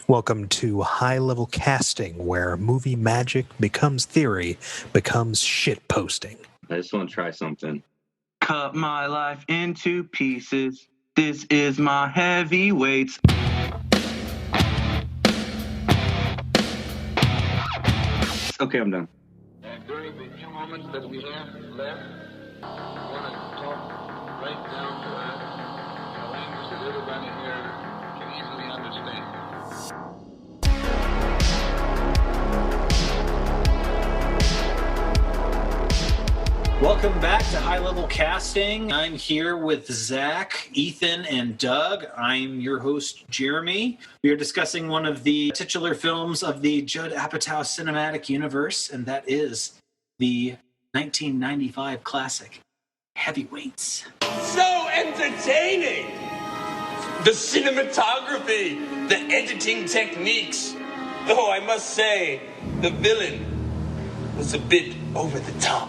Welcome to High Level Casting, where movie magic becomes theory, becomes shit posting. I just want to try something. Cut my life into pieces. This is my heavyweights. Okay, I'm done. And during the few moments that we have left, I want to talk right down to earth in a language that everybody here can easily understand. Welcome back to High Level Casting. I'm here with Zach, Ethan, and Doug. I'm your host, Jeremy. We are discussing one of the titular films of the Judd Apatow cinematic universe, and that is the 1995 classic, Heavyweights. So entertaining! The cinematography, the editing techniques. Though I must say, the villain was a bit over the top.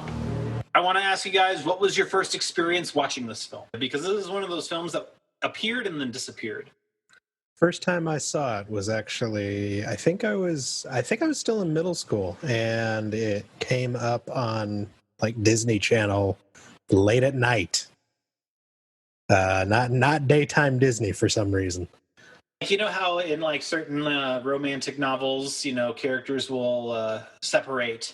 I want to ask you guys, what was your first experience watching this film? Because this is one of those films that appeared and then disappeared. First time I saw it was actually, I think I was still in middle school, and it came up on like Disney Channel late at night. Not daytime Disney for some reason. You know how in like certain romantic novels, characters will separate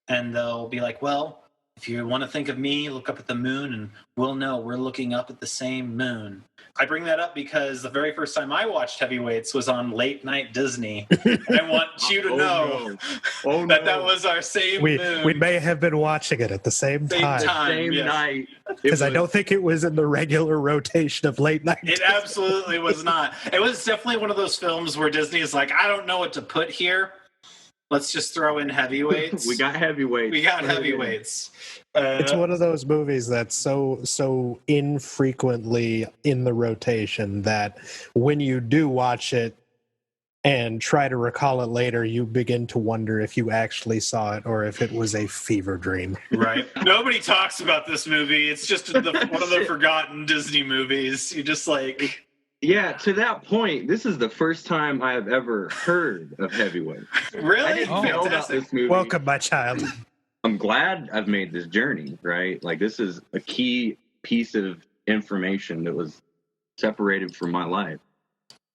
and they'll be like, well, if you want to think of me, look up at the moon and we'll know we're looking up at the same moon. I bring that up because the very first time I watched Heavyweights was on late night Disney. And I want you to know that was our same moon. We may have been watching it at the same time. Same yes. night. Because I don't think it was in the regular rotation of late night. It absolutely was not. It was definitely one of those films where Disney is like, I don't know what to put here. Let's just throw in Heavyweights. We got Heavyweights. It's one of those movies that's so infrequently in the rotation that when you do watch it and try to recall it later, you begin to wonder if you actually saw it or if it was a fever dream. Right. Nobody talks about this movie. It's just one of the forgotten Disney movies. You just like... Yeah, to that point, this is the first time I have ever heard of Heavyweight. Really? I didn't know about this movie. Welcome, my child. I'm glad I've made this journey, right? Like, this is a key piece of information that was separated from my life.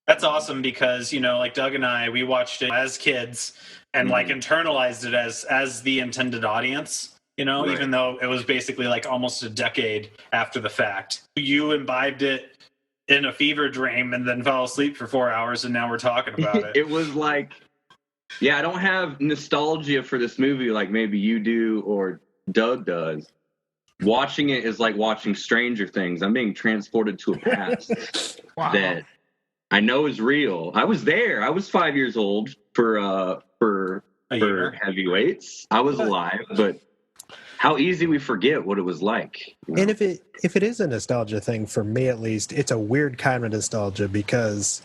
That's awesome because, like Doug and I, we watched it as kids and like internalized it as the intended audience, right. Even though it was basically like almost a decade after the fact. You imbibed it in a fever dream and then fell asleep for 4 hours, and now we're talking about it. It was like, I don't have nostalgia for this movie like maybe you do or Doug does. Watching it is like watching Stranger Things. I'm being transported to a past that I know is real. I was there. I was 5 years old for Heavyweights. I was alive, but how easy we forget what it was like. And if it is a nostalgia thing, for me at least, it's a weird kind of nostalgia because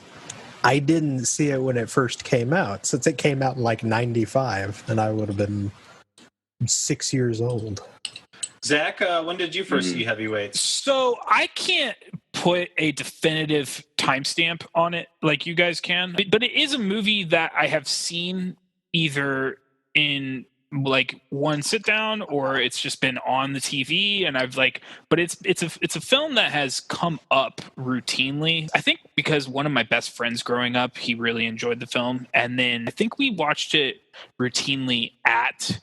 I didn't see it when it first came out, since it came out in like 95, and I would have been 6 years old. Zach, when did you first see Heavyweights? So I can't put a definitive timestamp on it like you guys can, but it is a movie that I have seen either in like one sit down or it's just been on the TV, and I've but it's a film that has come up routinely. I think because one of my best friends growing up, he really enjoyed the film, and then I think we watched it routinely at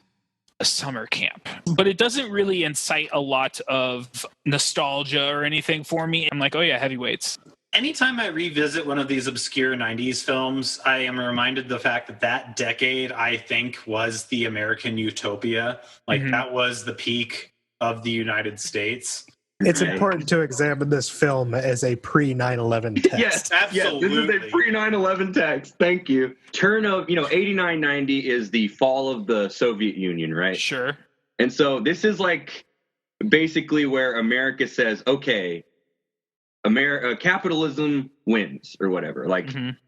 a summer camp, but it doesn't really incite a lot of nostalgia or anything for me. I'm like, oh yeah, Heavyweights. Anytime I revisit one of these obscure 90s films, I am reminded the fact that decade, I think, was the American utopia. That was the peak of the United States. It's important to examine this film as a pre-9/11 text. Yes, absolutely. Yes, this is a pre-9/11 text. Thank you. Turn of, 89, 90 is the fall of the Soviet Union, right? Sure. And so this is like basically where America says, okay, capitalism wins or whatever.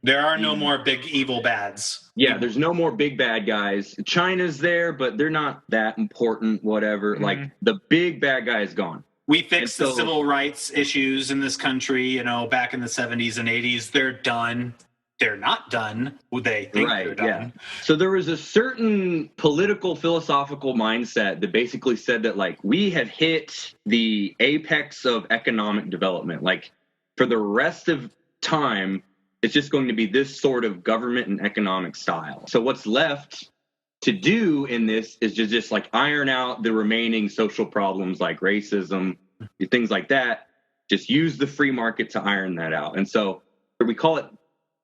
There are no more big evil bads. Yeah, there's no more big bad guys. China's there, but they're not that important, whatever. The big bad guy is gone. We fixed the civil rights issues in this country, back in the 70s and 80s. They're done. they're not done. They think they're done. Yeah. So there was a certain political philosophical mindset that basically said that like we have hit the apex of economic development. Like for the rest of time, it's just going to be this sort of government and economic style. So what's left to do in this is to just like iron out the remaining social problems like racism, things like that. Just use the free market to iron that out. And so we call it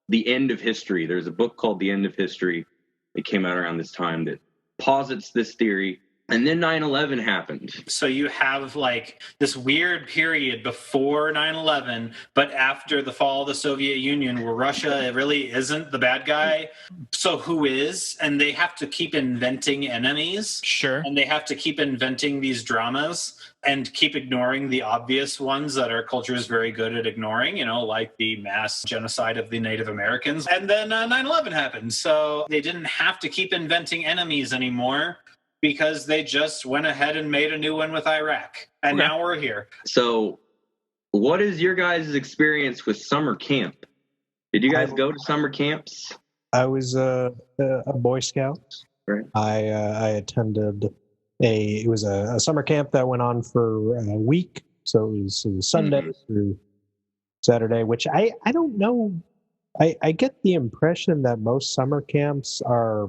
the end of history. There's a book called The End of History. It came out around this time that posits this theory. And then 9/11 happened. So you have like this weird period before 9/11, but after the fall of the Soviet Union, where Russia really isn't the bad guy. So who is? And they have to keep inventing enemies. Sure. And they have to keep inventing these dramas and keep ignoring the obvious ones that our culture is very good at ignoring, like the mass genocide of the Native Americans. And then 9/11 happened. So they didn't have to keep inventing enemies anymore, because they just went ahead and made a new one with Iraq. And now we're here. So what is your guys' experience with summer camp? Did you guys go to summer camps? I was a Boy Scout. Right. I attended it was a summer camp that went on for a week. So it was Sunday through Saturday, which I don't know. I get the impression that most summer camps are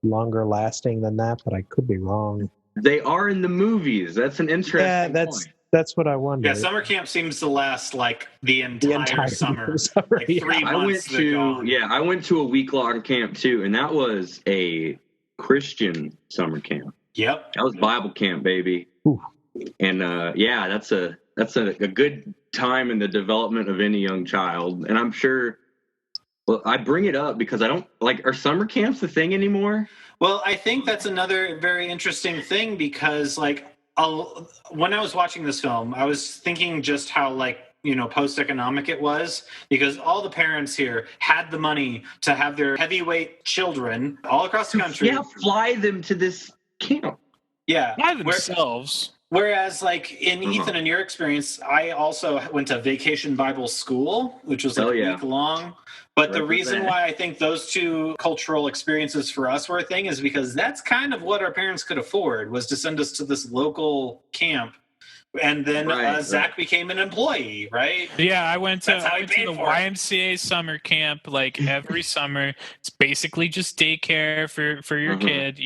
longer lasting than that, but I could be wrong. They are in the movies. That's an interesting point. That's what I wonder. Yeah, summer camp seems to last like the entire summer. Like 3 months. I went to a week-long camp too, and that was a Christian summer camp. Yep. That was Bible camp, baby. Ooh. And that's a good time in the development of any young child. And I'm sure. Well, I bring it up because I don't are summer camps the thing anymore? Well, I think that's another very interesting thing because when I was watching this film, I was thinking just how post-economic it was, because all the parents here had the money to have their heavyweight children all across the country. Yeah, fly them to this camp. Yeah. By themselves. Whereas, in Ethan and your experience, I also went to Vacation Bible School, which was a week long. But the reason why I think those two cultural experiences for us were a thing is because that's kind of what our parents could afford, was to send us to this local camp. And then Zach became an employee, right? Yeah, I went to the YMCA summer camp every summer. It's basically just daycare for your kid,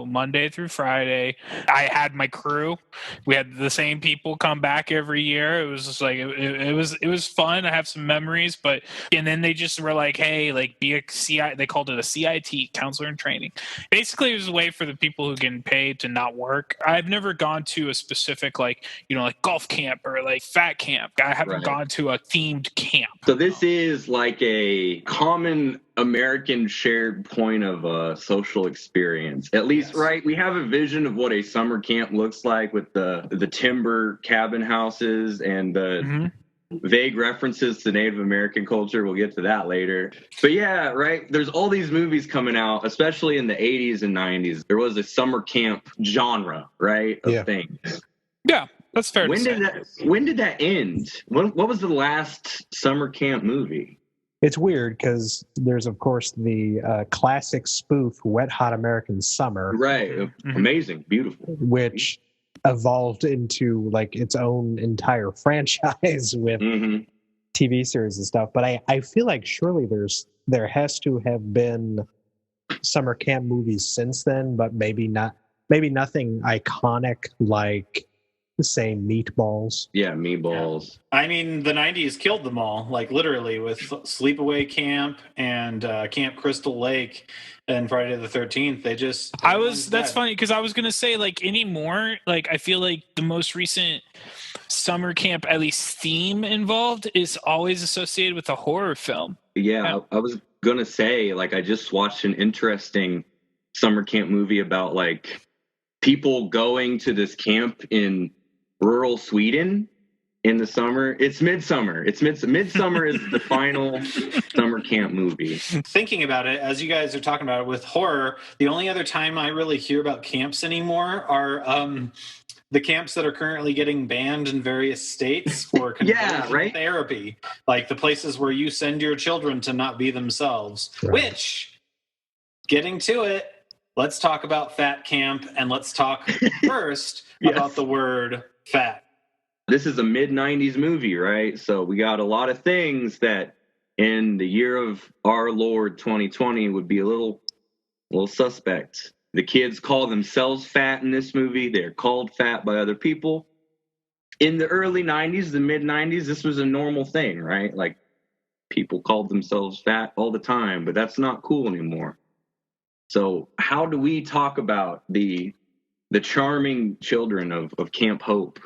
Monday through Friday. I had my crew. We had the same people come back every year. It was just it was fun. I have some memories, and then they just were like, hey, be a CI. They called it a CIT, counselor in training. Basically, it was a way for the people who can pay to not work. I've never gone to a specific golf camp or fat camp. I haven't gone to a themed camp. So this is a common American shared point of social experience. At least, right? We have a vision of what a summer camp looks like with the timber cabin houses and the vague references to Native American culture. We'll get to that later. But yeah, right? There's all these movies coming out, especially in the 80s and 90s. There was a summer camp genre, right? Of things. Yeah. That's fair to say. When did that end? What was the last summer camp movie? It's weird because there's, of course, the classic spoof Wet Hot American Summer. Right. Amazing. Beautiful. Which evolved into its own entire franchise with TV series and stuff. But I feel like surely there has to have been summer camp movies since then, but maybe nothing iconic like, say, Meatballs. Yeah, Meatballs. Yeah. I mean, the 90s killed them all, literally, with Sleepaway Camp and Camp Crystal Lake and Friday the 13th. That's funny, because I was going to say, anymore, I feel like the most recent summer camp, at least theme involved, is always associated with a horror film. Yeah, I was going to say, I just watched an interesting summer camp movie about, people going to this camp in rural Sweden in the summer. It's Midsummer. Midsummer is the final summer camp movie. Thinking about it, as you guys are talking about it with horror, the only other time I really hear about camps anymore are the camps that are currently getting banned in various states for conversion therapy, like the places where you send your children to not be themselves. Right. Which, getting to it, let's talk about fat camp, and let's talk first about the word fat. This is a mid-90s movie, right? So we got a lot of things that in the year of our Lord 2020 would be a little suspect. The kids call themselves fat in this movie. They're called fat by other people. In the early 90s, the mid-90s, this was a normal thing, right? Like, people called themselves fat all the time, but that's not cool anymore. So how do we talk about the charming children of Camp Hope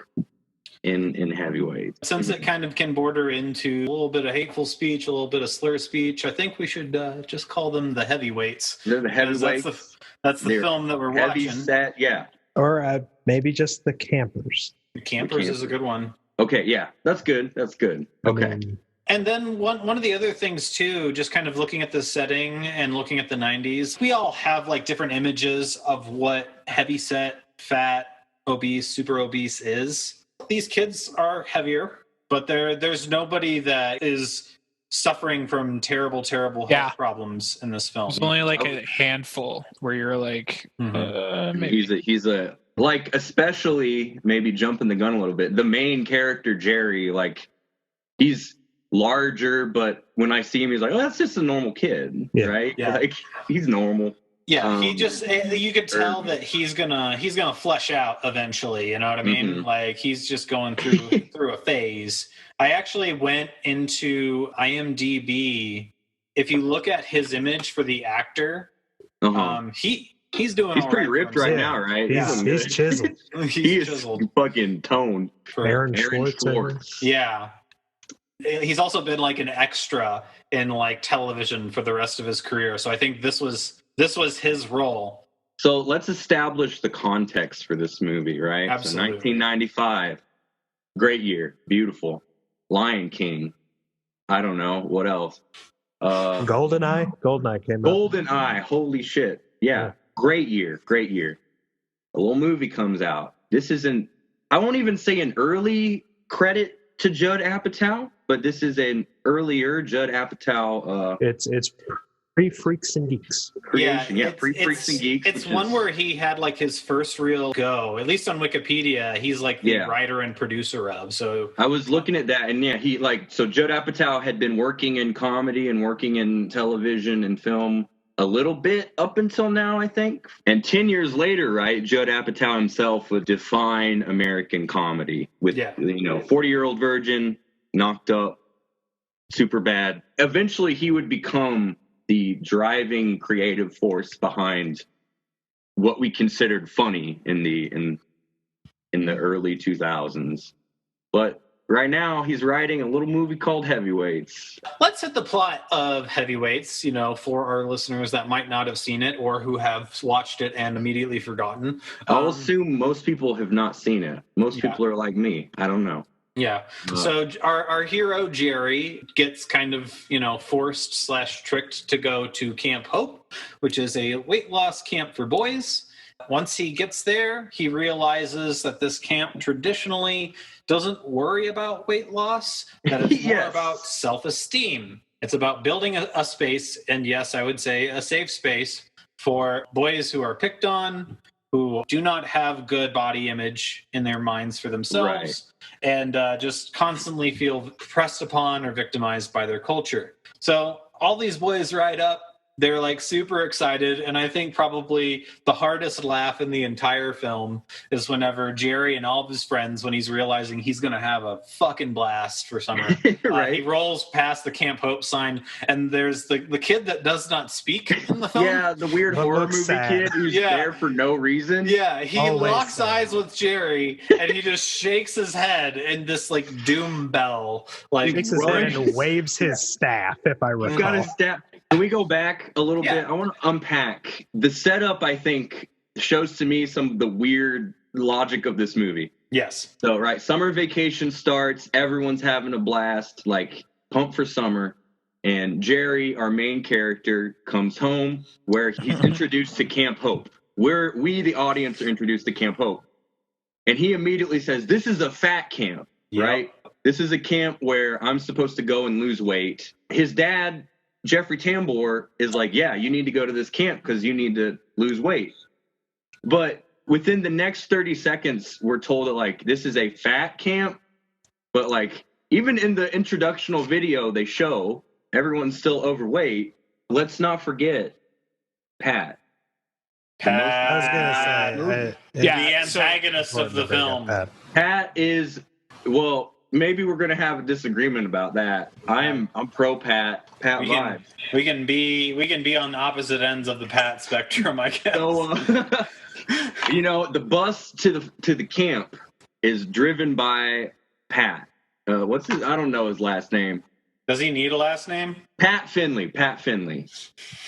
in Heavyweights? Since it kind of can border into a little bit of hateful speech, a little bit of slur speech, I think we should just call them the Heavyweights. They're the Heavyweights. That's the film that we're watching. Set, yeah. Or maybe just the Campers. The Campers is a good one. Okay, yeah, that's good. That's good. Okay. And then one of the other things too, just kind of looking at the setting and looking at the 90s, we all have like different images of what heavyset, fat, obese, super obese is. These kids are heavier, but there's nobody that is suffering from terrible health problems in this film. There's only like a handful where you're like, maybe. He's a like, especially, maybe jumping the gun a little bit, the main character, Jerry, like, he's larger, but when I see him, he's like, oh, that's just a normal kid, right? Yeah. Like, he's normal. Yeah, he just, you could tell that he's gonna flesh out eventually, you know what I mean? Mm-hmm. Like, he's just going through a phase. I actually went into IMDb. If you look at his image for the actor, he's doing. He's pretty ripped right now, right? He's chiseled. He's chiseled. Fucking toned. Aaron Schwartz. Yeah. He's also been like an extra in like television for the rest of his career. So I think this was his role. So let's establish the context for this movie, right? Absolutely. So 1995, great year, beautiful. Lion King. I don't know what else. GoldenEye came out. GoldenEye, holy shit! Yeah, great year. A little movie comes out. This isn't. I won't even say an early credit to Judd Apatow, but this is an earlier Judd Apatow. It's pre-Freaks and Geeks. Pre-Freaks and Geeks. It's one where he had like his first real go. At least on Wikipedia, he's like the writer and producer of. So I was looking at that, and Judd Apatow had been working in comedy and working in television and film a little bit up until now, I think. And 10 years later, right, Judd Apatow himself would define American comedy with 40-Year-Old Virgin, Knocked Up, Superbad. Eventually, he would become the driving creative force behind what we considered funny in the early 2000s. But right now, he's writing a little movie called Heavyweights. Let's hit the plot of Heavyweights, for our listeners that might not have seen it or who have watched it and immediately forgotten. I'll assume most people have not seen it. Most people are like me. I don't know. Yeah. So our hero, Jerry, gets kind of, forced/tricked to go to Camp Hope, which is a weight loss camp for boys. Once he gets there, he realizes that this camp traditionally doesn't worry about weight loss, that it's more about self-esteem. It's about building a space, and yes, I would say a safe space for boys who are picked on, who do not have good body image in their minds for themselves, and just constantly feel pressed upon or victimized by their culture. So all these boys ride up. They're like super excited, and I think probably the hardest laugh in the entire film is whenever Jerry and all of his friends, when he's realizing he's going to have a fucking blast for summer, he rolls past the Camp Hope sign, and there's the kid that does not speak in the film. Yeah, the weird horror movie kid who's there for no reason. Yeah, he locks eyes with Jerry, and he just shakes his head in this like doom bell. Like, he shakes his head and waves his staff, if I recall. He's got his staff. Can we go back a little bit? I want to unpack the setup. I think shows to me some of the weird logic of this movie. Yes. So, summer vacation starts. Everyone's having a blast, like pumped for summer. And Jerry, our main character, comes home where he's introduced to Camp Hope. We, the audience, are introduced to Camp Hope. And he immediately says, this is a fat camp, right? This is a camp where I'm supposed to go and lose weight. His dad, Jeffrey Tambor, is like, yeah, you need to go to this camp because you need to lose weight. But within the next 30 seconds, we're told that, like, this is a fat camp. But, like, even in the introductional video they show, everyone's still overweight. Let's not forget Pat. I was gonna say, the antagonist of the film. Pat is, well, maybe we're gonna have a disagreement about that. I'm pro Pat. Pat vibes. We can be on the opposite ends of the Pat spectrum, I guess. So, you know, the bus to the camp is driven by Pat. What's his? I don't know his last name. Does he need a last name? Pat Finley.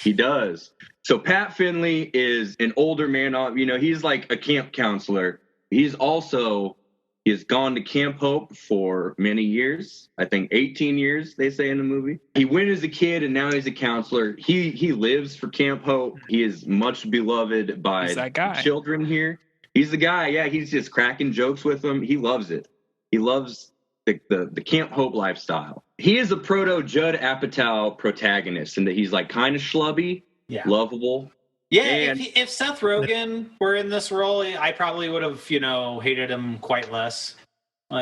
He does. So Pat Finley is an older man. You know, he's like a camp counselor. He's gone to Camp Hope for many years. I think 18 years, they say in the movie. He went as a kid, and now he's a counselor. He lives for Camp Hope. He is much beloved by children here. He's the guy. Yeah, he's just cracking jokes with them. He loves it. He loves the Camp Hope lifestyle. He is a proto Judd Apatow protagonist in that he's like kind of schlubby, lovable. Yeah, if Seth Rogen were in this role, I probably would have, hated him quite less.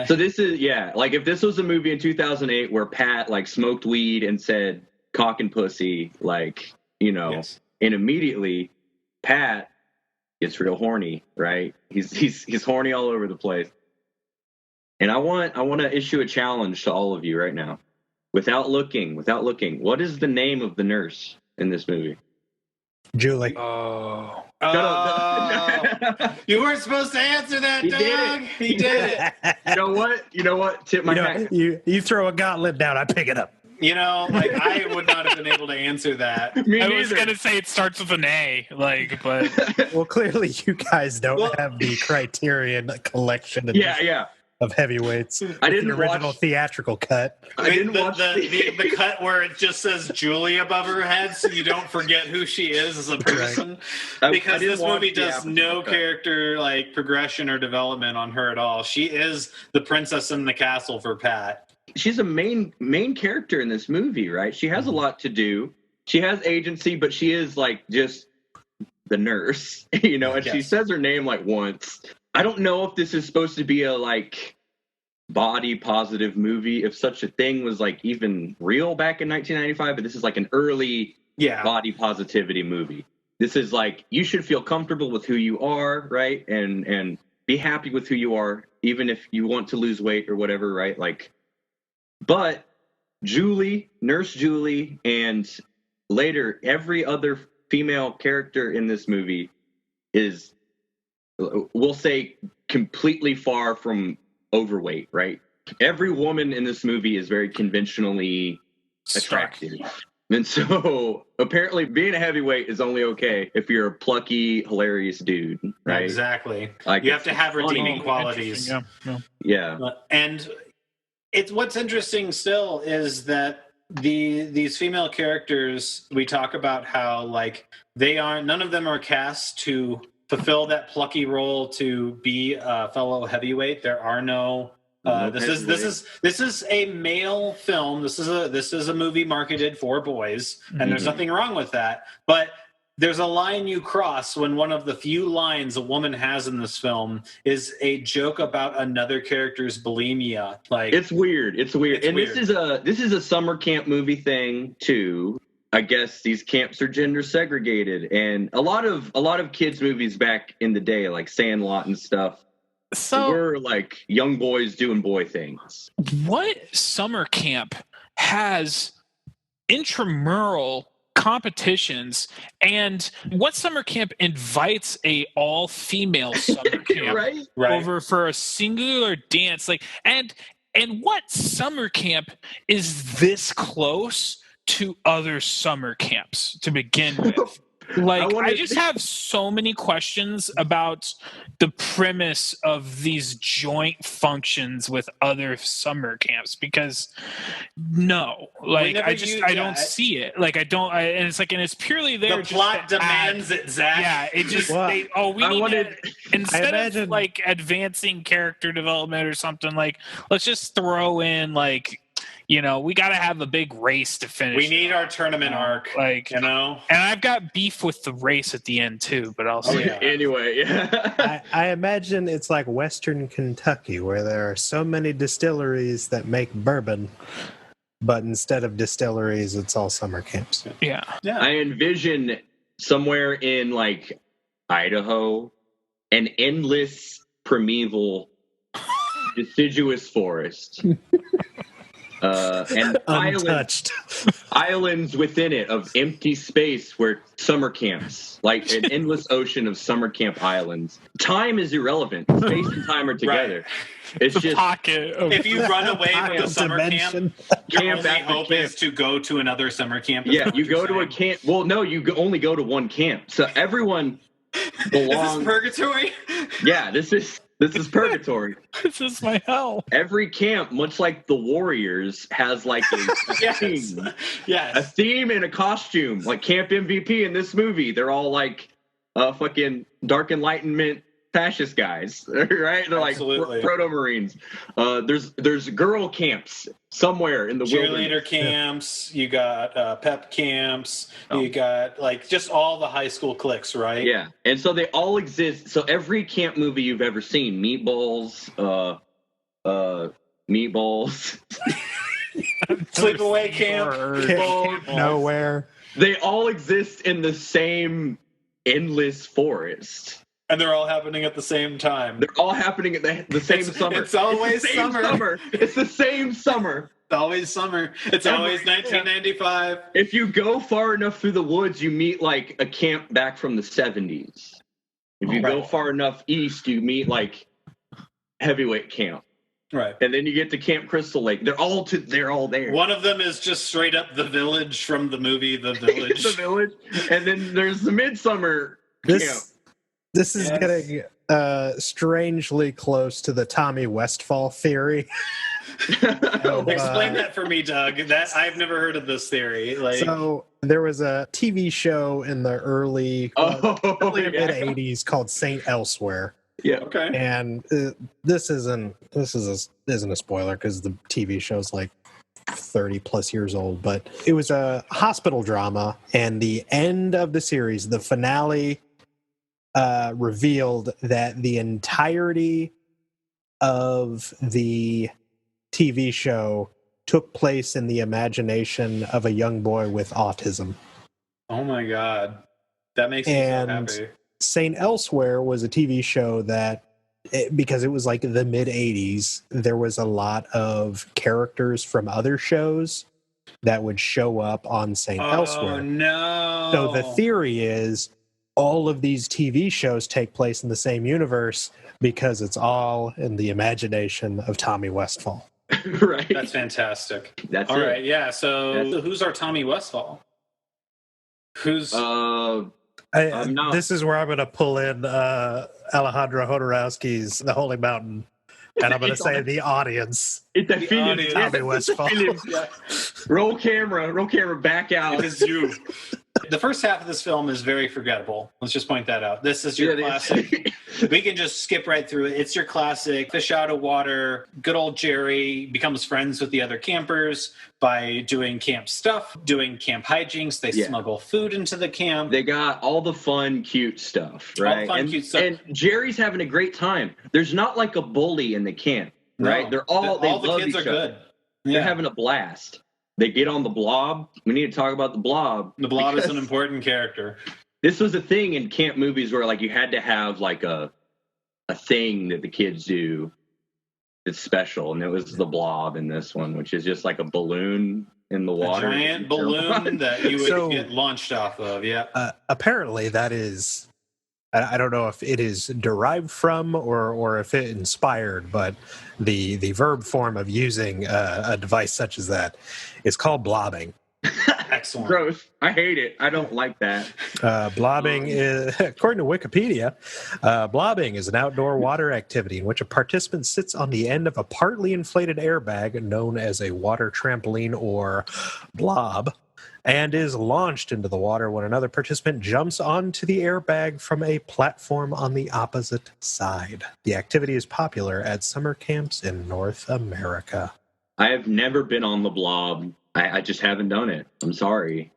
So this is, like if this was a movie in 2008 where Pat like smoked weed and said cock and pussy, like, and immediately Pat gets real horny, right? He's horny all over the place. And I want to issue a challenge to all of you right now. Without looking, what is the name of the nurse in this movie? Julie. Oh. You weren't supposed to answer that, dog. He did it. You know what? Tip my hat. You throw a gauntlet down, I pick it up. I would not have been able to answer that. I was going to say it starts with an A, but... Well, clearly you guys don't have the Criterion collection of heavyweights. I didn't the original theatrical cut. I didn't watch the cut where it just says Julie above her head, so you don't forget who she is as a person. Right. Because this movie does no character like progression or development on her at all. She is the princess in the castle for Pat. She's a main character in this movie, right? She has a lot to do. She has agency, but she is like just the nurse, and she says her name like once. I don't know if this is supposed to be a like body positive movie, if such a thing was like even real back in 1995, but this is like an early body positivity movie. This is like, you should feel comfortable with who you are, right? And be happy with who you are, even if you want to lose weight or whatever, right? Like, but Nurse Julie, and later every other female character in this movie is, we'll say, completely far from overweight, right? Every woman in this movie is very conventionally attractive. And so apparently being a heavyweight is only okay if you're a plucky, hilarious dude, right? Exactly. Like, you have to have redeeming qualities. Yeah. And what's interesting still is that these female characters, we talk about how like none of them are cast to fulfill that plucky role to be a fellow heavyweight. There are no. This is a male film. This is a movie marketed for boys, and there's nothing wrong with that. But there's a line you cross when one of the few lines a woman has in this film is a joke about another character's bulimia. Like, it's weird. It's weird. This is a summer camp movie thing too. I guess these camps are gender segregated, and a lot of kids movies back in the day, like Sandlot and stuff, were like young boys doing boy things. What summer camp has intramural competitions, and what summer camp invites a all-female summer camp right? over for a singular dance? Like, and what summer camp is this close to other summer camps to begin with? Like, wanted- I just have so many questions about the premise of these joint functions with other summer camps because like Whenever I don't see it. Like and it's like, and it's purely there. The just plot to add- demands it, Zach. Yeah, it just Well, we I need wanted- to, instead imagine- of like advancing character development or something, like let's just throw in like, you know, we got to have a big race to finish. We need it our off, tournament you know? arc, like, you know. and I've got beef with the race at the end too, but I'll say yeah. Anyway, yeah. I imagine it's like Western Kentucky, where there are so many distilleries that make bourbon, but instead of distilleries, it's all summer camps. yeah. I envision somewhere in like Idaho an endless primeval deciduous forest. And Untouched. islands within it of empty space where summer camps, like an endless ocean of summer camp islands. Time is irrelevant. Space and time are together. It's The just pocket of If you run away from the Pocket summer dimension. camp, your Camp only after hope camp. is to go to another summer camp. is yeah, what you you're go to a saying. camp. Well, no, only go to one camp. So everyone Is belongs. this purgatory? Yeah, this is purgatory. this is my hell. Every camp, much like the Warriors, has like a Yes. theme. A Yes. theme and a costume. Like Camp MVP in this movie, they're all like fucking Dark Enlightenment fascist guys, right? They're like Absolutely. proto-marines. There's girl camps somewhere in the Cheerleader wilderness. camps, you got pep camps, Oh. you got like just all the high school cliques, right? Yeah, and so they all exist. So every camp movie you've ever seen, Meatballs, Sleepaway camp, Camp nowhere. they all exist in the same endless forest. and they're all happening at the same time. They're all happening at the same summer. It's always the same summer. It's the same summer. It's always summer. It's always 1995. If you go far enough through the woods, you meet like a camp back from the 70s. If you go Right. far enough east, you meet like heavyweight camp. Right. And then you get to Camp Crystal Lake. They're all there. One of them is just straight up the village from the movie The Village. The village. And then there's the midsummer camp. This is Yes. getting strangely close to the Tommy Westfall theory. Explain that for me, Doug. That I've never heard of this theory. Like, So there was a TV show in the early to mid yeah. 80s called Saint Elsewhere. Yeah. okay. And this isn't a spoiler because the TV show's like 30 plus years old, but it was a hospital drama, and the end of the series, the finale, revealed that the entirety of the TV show took place in the imagination of a young boy with autism. Oh my god, that makes me And- so happy. Saint Elsewhere was a TV show that, because it was like the mid 80s, there was a lot of characters from other shows that would show up on Saint Oh Elsewhere. no! So the theory is all of these TV shows take place in the same universe because it's all in the imagination of Tommy Westfall. Right. That's fantastic. That's All it. right, yeah. So That's- who's our Tommy Westfall? Who's I'm not- This is where I'm going to pull in Alejandro Jodorowsky's The Holy Mountain, and I'm going to say the audience. It's a The film. audience. Tommy Westfall. Roll camera back out. It is you. The first half of this film is very forgettable. Let's just point that out. This is your Yeah, classic. We can just skip right through it. It's your classic fish out of water. Good old Jerry becomes friends with the other campers by doing camp stuff, doing camp hijinks. They Yeah. smuggle food into the camp. They got all the fun, cute stuff, the right? fun, and, cute stuff. and Jerry's having a great time. There's not like a bully in the camp, right? No. They're all they all the love kids each are other. good. They're Yeah. having a blast. They get on the blob. We need to talk about the blob. The Blob is because an important character. This was a thing in camp movies where like you had to have like a thing that the kids do that's special, and it was the blob in this one, which is just like a balloon in the A water. giant balloon that you would So- get launched off of. Yeah. Apparently, that is. I don't know if it is derived from or if it inspired, but the verb form of using a device such as that is called blobbing. Excellent. Gross. I hate it. I don't like that. Blobbing is, according to Wikipedia, blobbing is an outdoor water activity in which a participant sits on the end of a partly inflated airbag known as a water trampoline or blob and is launched into the water when another participant jumps onto the airbag from a platform on the opposite side. The activity is popular at summer camps in North America. I have never been on the blob. I just haven't done it. I'm sorry.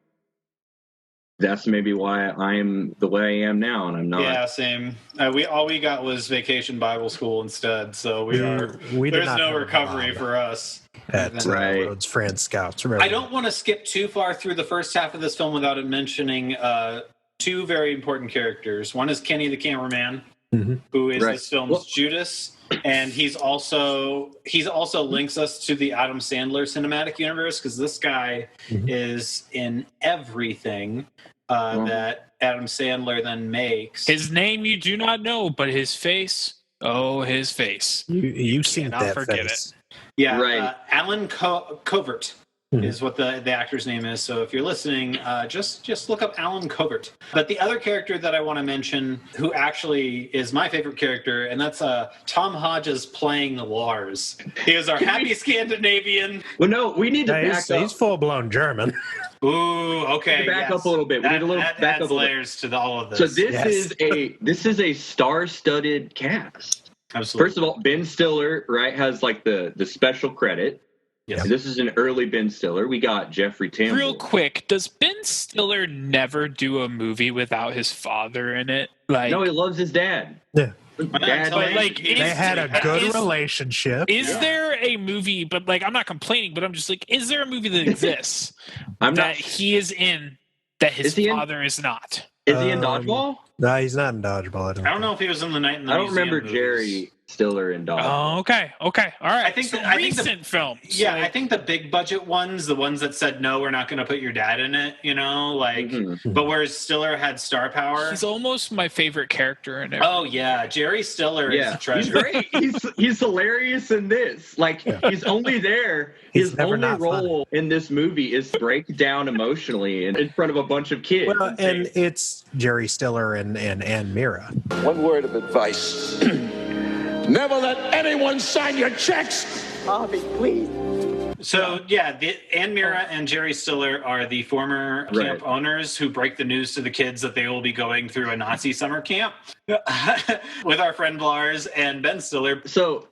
That's maybe why I'm the way I am now, and I'm not. Yeah, same. All we got was Vacation Bible School instead, so We did there's not no have a recovery blob for us. at Right. Rhodes France Scouts. I don't want to skip too far through the first half of this film without mentioning two very important characters. One is Kenny the cameraman, who is this film's Judas, and he's also links us to the Adam Sandler cinematic universe because this guy is in everything that Adam Sandler then makes. His name you do not know, but his face, his face. You seen cannot that forget face. Yeah, Right. Alan Covert is what the actor's name is. So if you're listening, just look up Alan Covert. But the other character that I want to mention, who actually is my favorite character, and that's Tom Hodges playing Lars. He is our happy Scandinavian. Well, no, we need to back up. He's full-blown German. Ooh, okay. Back up a little bit. We need a little that back adds up a little layers to all of this. So this is a star-studded cast. Absolutely. First of all, Ben Stiller, right, has like the special credit. Yes. This is an early Ben Stiller. We got Jeffrey Tambor. Real quick, does Ben Stiller never do a movie without his father in it? Like, No, he loves his dad. Yeah. Dad, but like, They had a good relationship. Is there a movie? But like, I'm not complaining, but I'm just like, is there a movie that exists that he is in that his father is not? Is he in Dodgeball? No, he's not in Dodgeball. I don't know if he was in the Night in the I don't Museum remember movies. Jerry Stiller in Dodgeball. Oh, okay, all right. I think so I think recent films. Yeah, I think the big budget ones, the ones that said no, we're not going to put your dad in it, but whereas Stiller had star power. He's almost my favorite character in it. Oh yeah, Jerry Stiller is a treasure. He's great. He's hilarious in this. Like he's only there. His only role in this movie is to break down emotionally in front of a bunch of kids. Well, and it's Jerry Stiller and Ann Mira. One word of advice. Never let anyone sign your checks. Bobby, please. So yeah, Ann Mira and Jerry Stiller are the former camp owners who break the news to the kids that they will be going through a Nazi summer camp with our friend Lars and Ben Stiller. So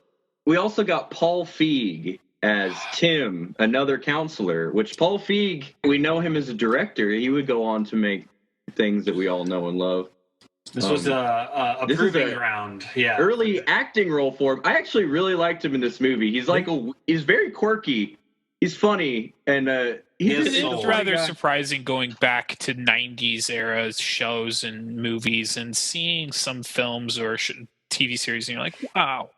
we also got Paul Feig as Tim, another counselor, which Paul Feig, we know him as a director. He would go on to make things that we all know and love. This was a proving ground. Yeah. Early acting role for him. I actually really liked him in this movie. He's he's very quirky. He's funny, and it's rather surprising going back to 90s era shows and movies and seeing some films or TV series, and you're like, wow,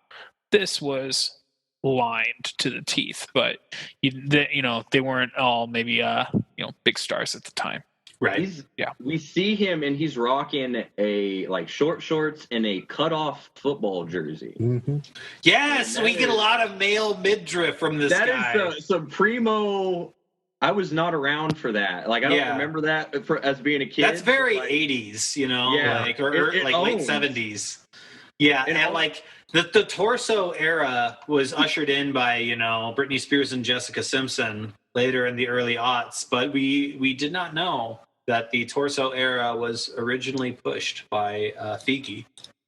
this was lined to the teeth. But they weren't all maybe big stars at the time. Right. We see him and he's rocking a short shorts and a cut-off football jersey. Mm-hmm. Yes, we get a lot of male midriff from this guy. That is some primo. I was not around for that. Like I don't remember that as being a kid. That's very 80s, late 70s. Yeah, and like the torso era was ushered in by Britney Spears and Jessica Simpson later in the early aughts, but we did not know that the torso era was originally pushed by Feige.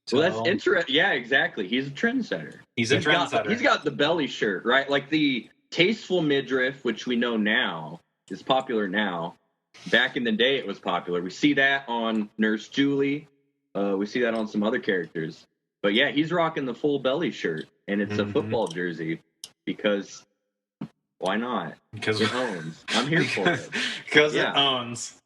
So, well, that's interesting. Yeah, exactly. He's a trendsetter. He's a trendsetter. He's got the belly shirt, right? Like the tasteful midriff, which we know now is popular now. Back in the day, it was popular. We see that on Nurse Julie. We see that on some other characters. But yeah, he's rocking the full belly shirt, and it's a football jersey because why not? Because it owns. I'm here for it. Because it owns.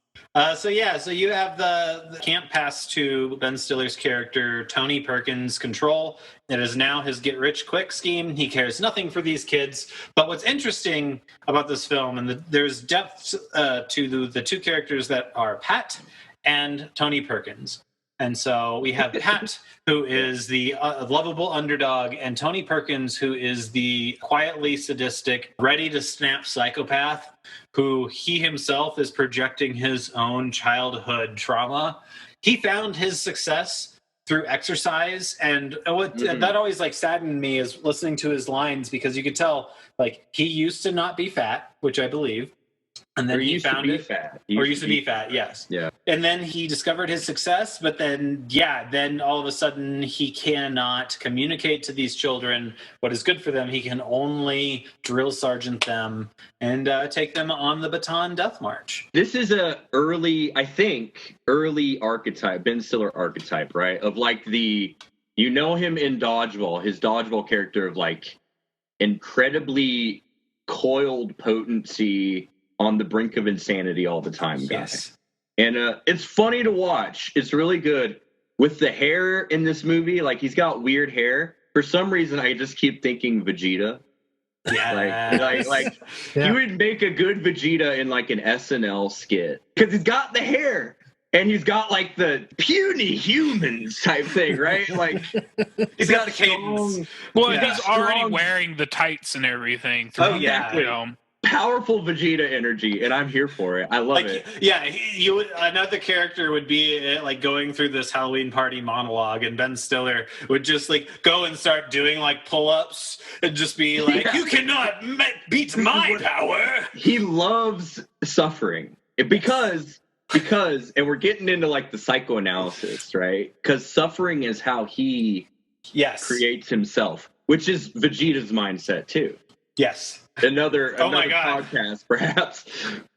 So you have the camp pass to Ben Stiller's character, Tony Perkins' control. It is now his get-rich-quick scheme. He cares nothing for these kids. But what's interesting about this film, and there's depth to the two characters that are Pat and Tony Perkins. And so we have Pat, who is the lovable underdog, and Tony Perkins, who is the quietly sadistic, ready to snap psychopath, who he himself is projecting his own childhood trauma. He found his success through exercise, and that always like saddened me is listening to his lines, because you could tell like he used to not be fat, which I believe. And then he found it. Used to be fat, yes. Yeah. And then he discovered his success, but then all of a sudden he cannot communicate to these children what is good for them. He can only drill sergeant them and take them on the baton death march. This is a early archetype, Ben Stiller archetype, right? Of like him in Dodgeball, his Dodgeball character of like incredibly coiled potency, on the brink of insanity all the time guy. Yes. And it's funny to watch. It's really good. With the hair in this movie, like he's got weird hair. For some reason, I just keep thinking Vegeta. Yeah. Like he would make a good Vegeta in like an SNL skit. Because he's got the hair. And he's got like the puny humans type thing, right? Like he's got the cadence. Well, he's already wearing the tights and everything. Exactly. Powerful Vegeta energy, and I'm here for it. I love it. Yeah, another character would be like going through this Halloween party monologue, and Ben Stiller would just like go and start doing like pull-ups and just be like, "You cannot beat my power." He loves suffering because, and we're getting into like the psychoanalysis, right? Because suffering is how he creates himself, which is Vegeta's mindset too. Yes. Another podcast, perhaps.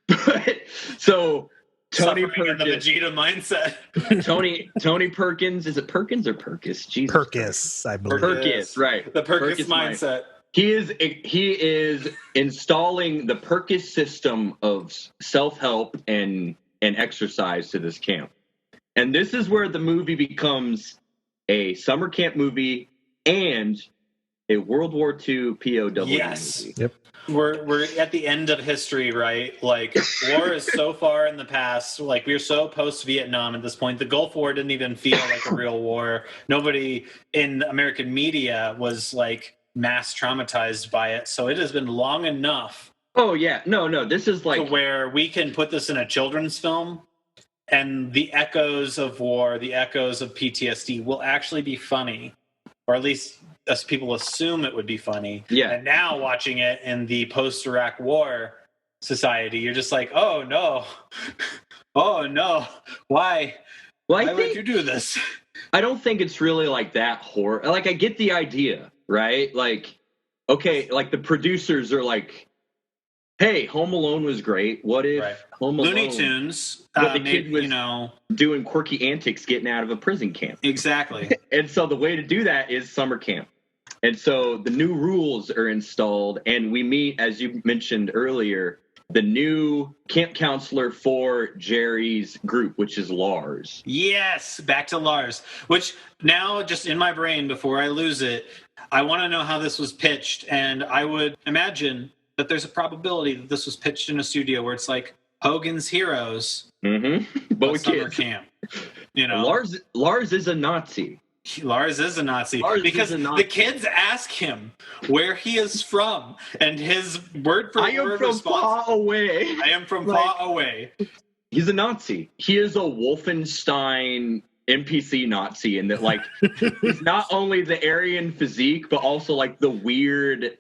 But so Tony Perkins, the Vegeta mindset. Tony Perkins, is it Perkins or Perkins? Jesus Perkins, I believe. Perkins, right? The Perkins mindset. He is installing the Perkins system of self-help and exercise to this camp, and this is where the movie becomes a summer camp movie and a World War II POW movie. Yep. We're at the end of history, right? Like, war is so far in the past. Like, we're so post-Vietnam at this point. The Gulf War didn't even feel like a real war. Nobody in American media was, like, mass traumatized by it. So it has been long enough. Oh, yeah. No. This is like... to where we can put this in a children's film, and the echoes of war, the echoes of PTSD will actually be funny. Or at least... as people assume it would be funny. Yeah. And now watching it in the post-Iraq War society, you're just like, oh no. Oh no. Why? Why would you do this? I don't think it's really like that horror. Like, I get the idea, right? Like, okay, like the producers are like, hey, Home Alone was great. What if Home Alone... Looney Tunes. But the kid was, doing quirky antics getting out of a prison camp. Exactly. And so the way to do that is summer camp. And so the new rules are installed, and we meet, as you mentioned earlier, the new camp counselor for Jerry's group, which is Lars. Yes, back to Lars. Which now, just in my brain, before I lose it, I want to know how this was pitched. And I would imagine that there's a probability that this was pitched in a studio where it's like Hogan's Heroes, but with summer kids. Camp. You know, Lars is a Nazi. Lars is a Nazi because the kids ask him where he is from, and his word for word response: far away. I am from far away. He's a Nazi. He is a Wolfenstein NPC Nazi, and that like he's not only the Aryan physique, but also like the weird,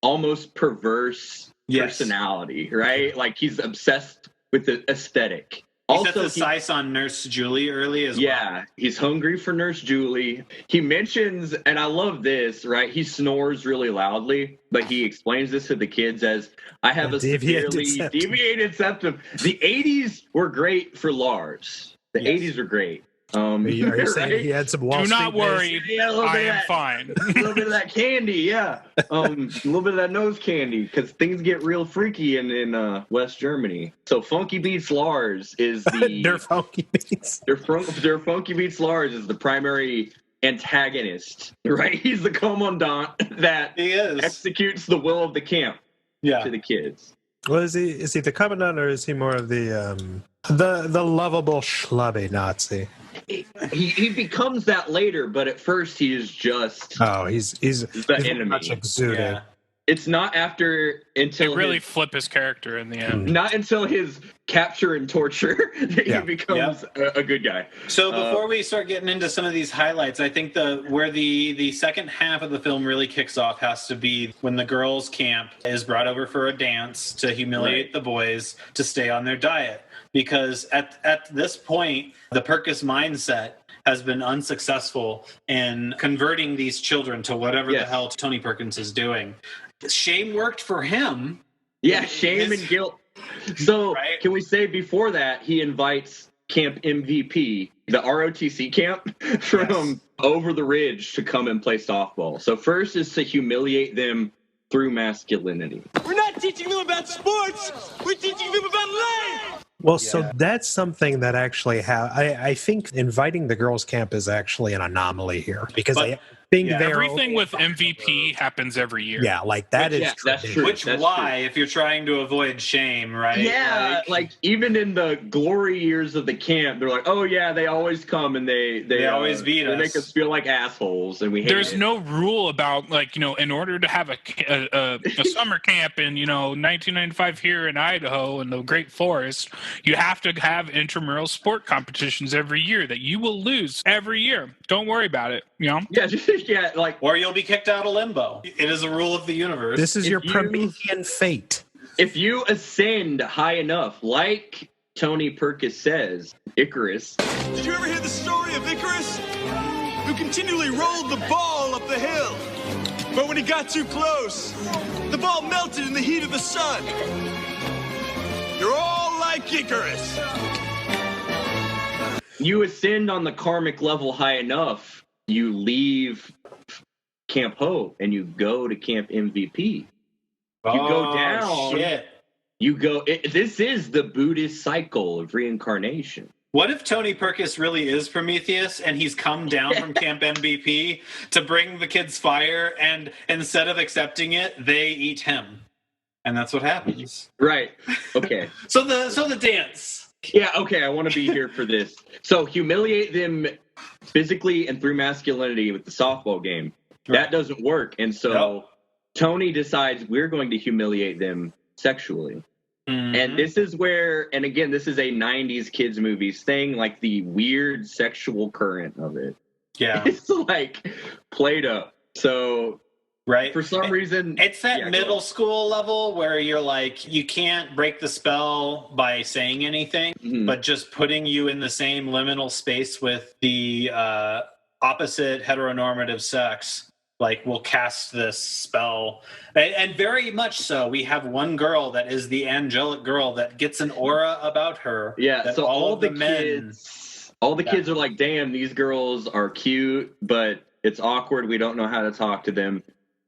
almost perverse personality, right? Like he's obsessed with the aesthetic. He set the sights on Nurse Julie early as well. Yeah, he's hungry for Nurse Julie. He mentions, and I love this, right? He snores really loudly, but he explains this to the kids as, I have a severely deviated septum. The 80s were great for Lars. The 80s were great. Are you saying he had some Wall Street? Do not worry. I am fine. A little bit of that candy, yeah. A little bit of that nose candy, because things get real freaky in West Germany. So Funky Beats Lars is the... They're Funky Beats. They're Funky Beats Lars is the primary antagonist, right? He's the commandant that executes the will of the camp to the kids. Well, is he the commandant, or is he more of the The lovable schlubby Nazi. He becomes that later, but at first he is just he's the very much enemy. exuding. Yeah. It's not until They really flip his character in the end. not until his capture and torture that he Yeah. becomes a good guy. So before we start getting into some of these highlights, I think where the second half of the film really kicks off has to be when the girls' camp is brought over for a dance to humiliate the boys to stay on their diet. Because at this point, the Perkins mindset has been unsuccessful in converting these children to whatever the hell Tony Perkins is doing. Shame worked for him. Yeah, shame and guilt. So can we say before that he invites Camp MVP, the ROTC camp, from over the ridge to come and play softball. So first is to humiliate them through masculinity. We're not teaching them about sports. We're teaching them about life. Well, so that's something that actually I think inviting the girls' camp is actually an anomaly here because everything with MVP happens every year. Yeah, like that is that's true. Which if you're trying to avoid shame, right? Yeah, like even in the glory years of the camp, they're like, oh yeah, they always come and they always beat us. They make us feel like assholes, and we hate There's it. no rule about in order to have a summer camp in 1995 here in Idaho in the Great Forest, you have to have intramural sport competitions every year that you will lose every year. Don't worry about it. Or you'll be kicked out of limbo. It is a rule of the universe. This is your Promethean fate. If you ascend high enough, like Tony Perkins says, Icarus. Did you ever hear the story of Icarus? Who continually rolled the ball up the hill. But when he got too close, the ball melted in the heat of the sun. You're all like Icarus. You ascend on the karmic level high enough, you leave Camp Hope and you go to Camp MVP. You go down. Shit. You go. This is the Buddhist cycle of reincarnation. What if Tony Perkins really is Prometheus and he's come down from Camp MVP to bring the kids fire, and instead of accepting it, they eat him, and that's what happens. Right. Okay. So the dance. Yeah. Okay. I want to be here for this. So humiliate them physically and through masculinity with the softball game. Right. That doesn't work, and so Tony decides we're going to humiliate them sexually. Mm-hmm. And this is where, and again, this is a 90s kids movie thing, like the weird sexual current of it. Yeah. It's like played up. So, for some reason. It's that middle school level where you're like, you can't break the spell by saying anything, but just putting you in the same liminal space with the opposite heteronormative sex. Like, we'll cast this spell. And very much so. We have one girl that is the angelic girl that gets an aura about her. Yeah, so all the kids are like, damn, these girls are cute, but it's awkward. We don't know how to talk to them.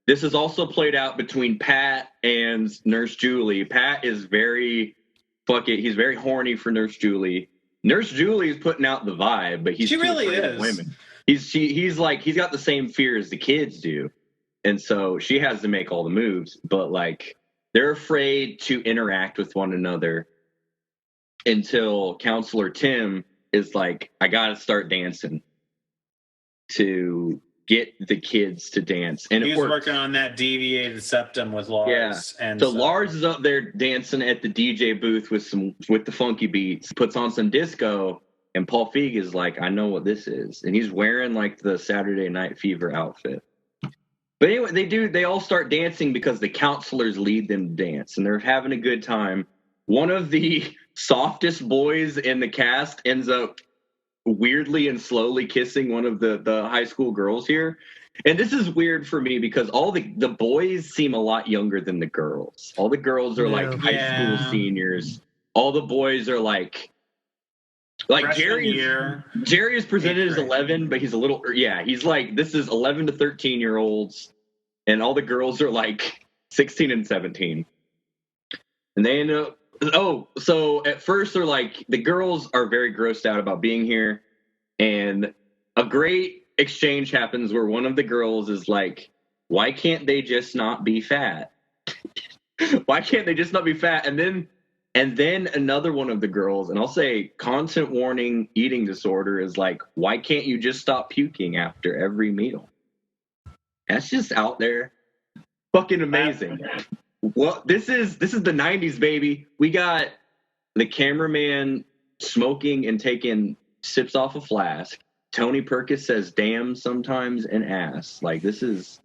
This is also played out between Pat and Nurse Julie. Pat is he's very horny for Nurse Julie. Nurse Julie is putting out the vibe, but he's she really is. Women. He's got the same fear as the kids do. And so she has to make all the moves, but like they're afraid to interact with one another until Counselor Tim is like, I got to start dancing to get the kids to dance. And he was working on that deviated septum with Lars. Yeah. And so Lars is up there dancing at the DJ booth with the funky beats, puts on some disco. And Paul Feig is like, I know what this is. And he's wearing like the Saturday Night Fever outfit. But anyway, they all start dancing because the counselors lead them to dance. And they're having a good time. One of the softest boys in the cast ends up weirdly and slowly kissing one of the high school girls here. And this is weird for me because all the boys seem a lot younger than the girls. All the girls are like high school seniors. All the boys are like Jerry is presented as 11, but he's a little, he's like, this is 11 to 13-year-olds, and all the girls are like 16 and 17. And they end up, so at first they're like, the girls are very grossed out about being here, and a great exchange happens where one of the girls is like, why can't they just not be fat? Why can't they just not be fat? And then And then another one of the girls, and I'll say content warning eating disorder, is like, why can't you just stop puking after every meal? That's just out there. Fucking amazing. Well, this is the 90s, baby. We got the cameraman smoking and taking sips off a flask. Tony Perkins says damn sometimes and ass. Like, this is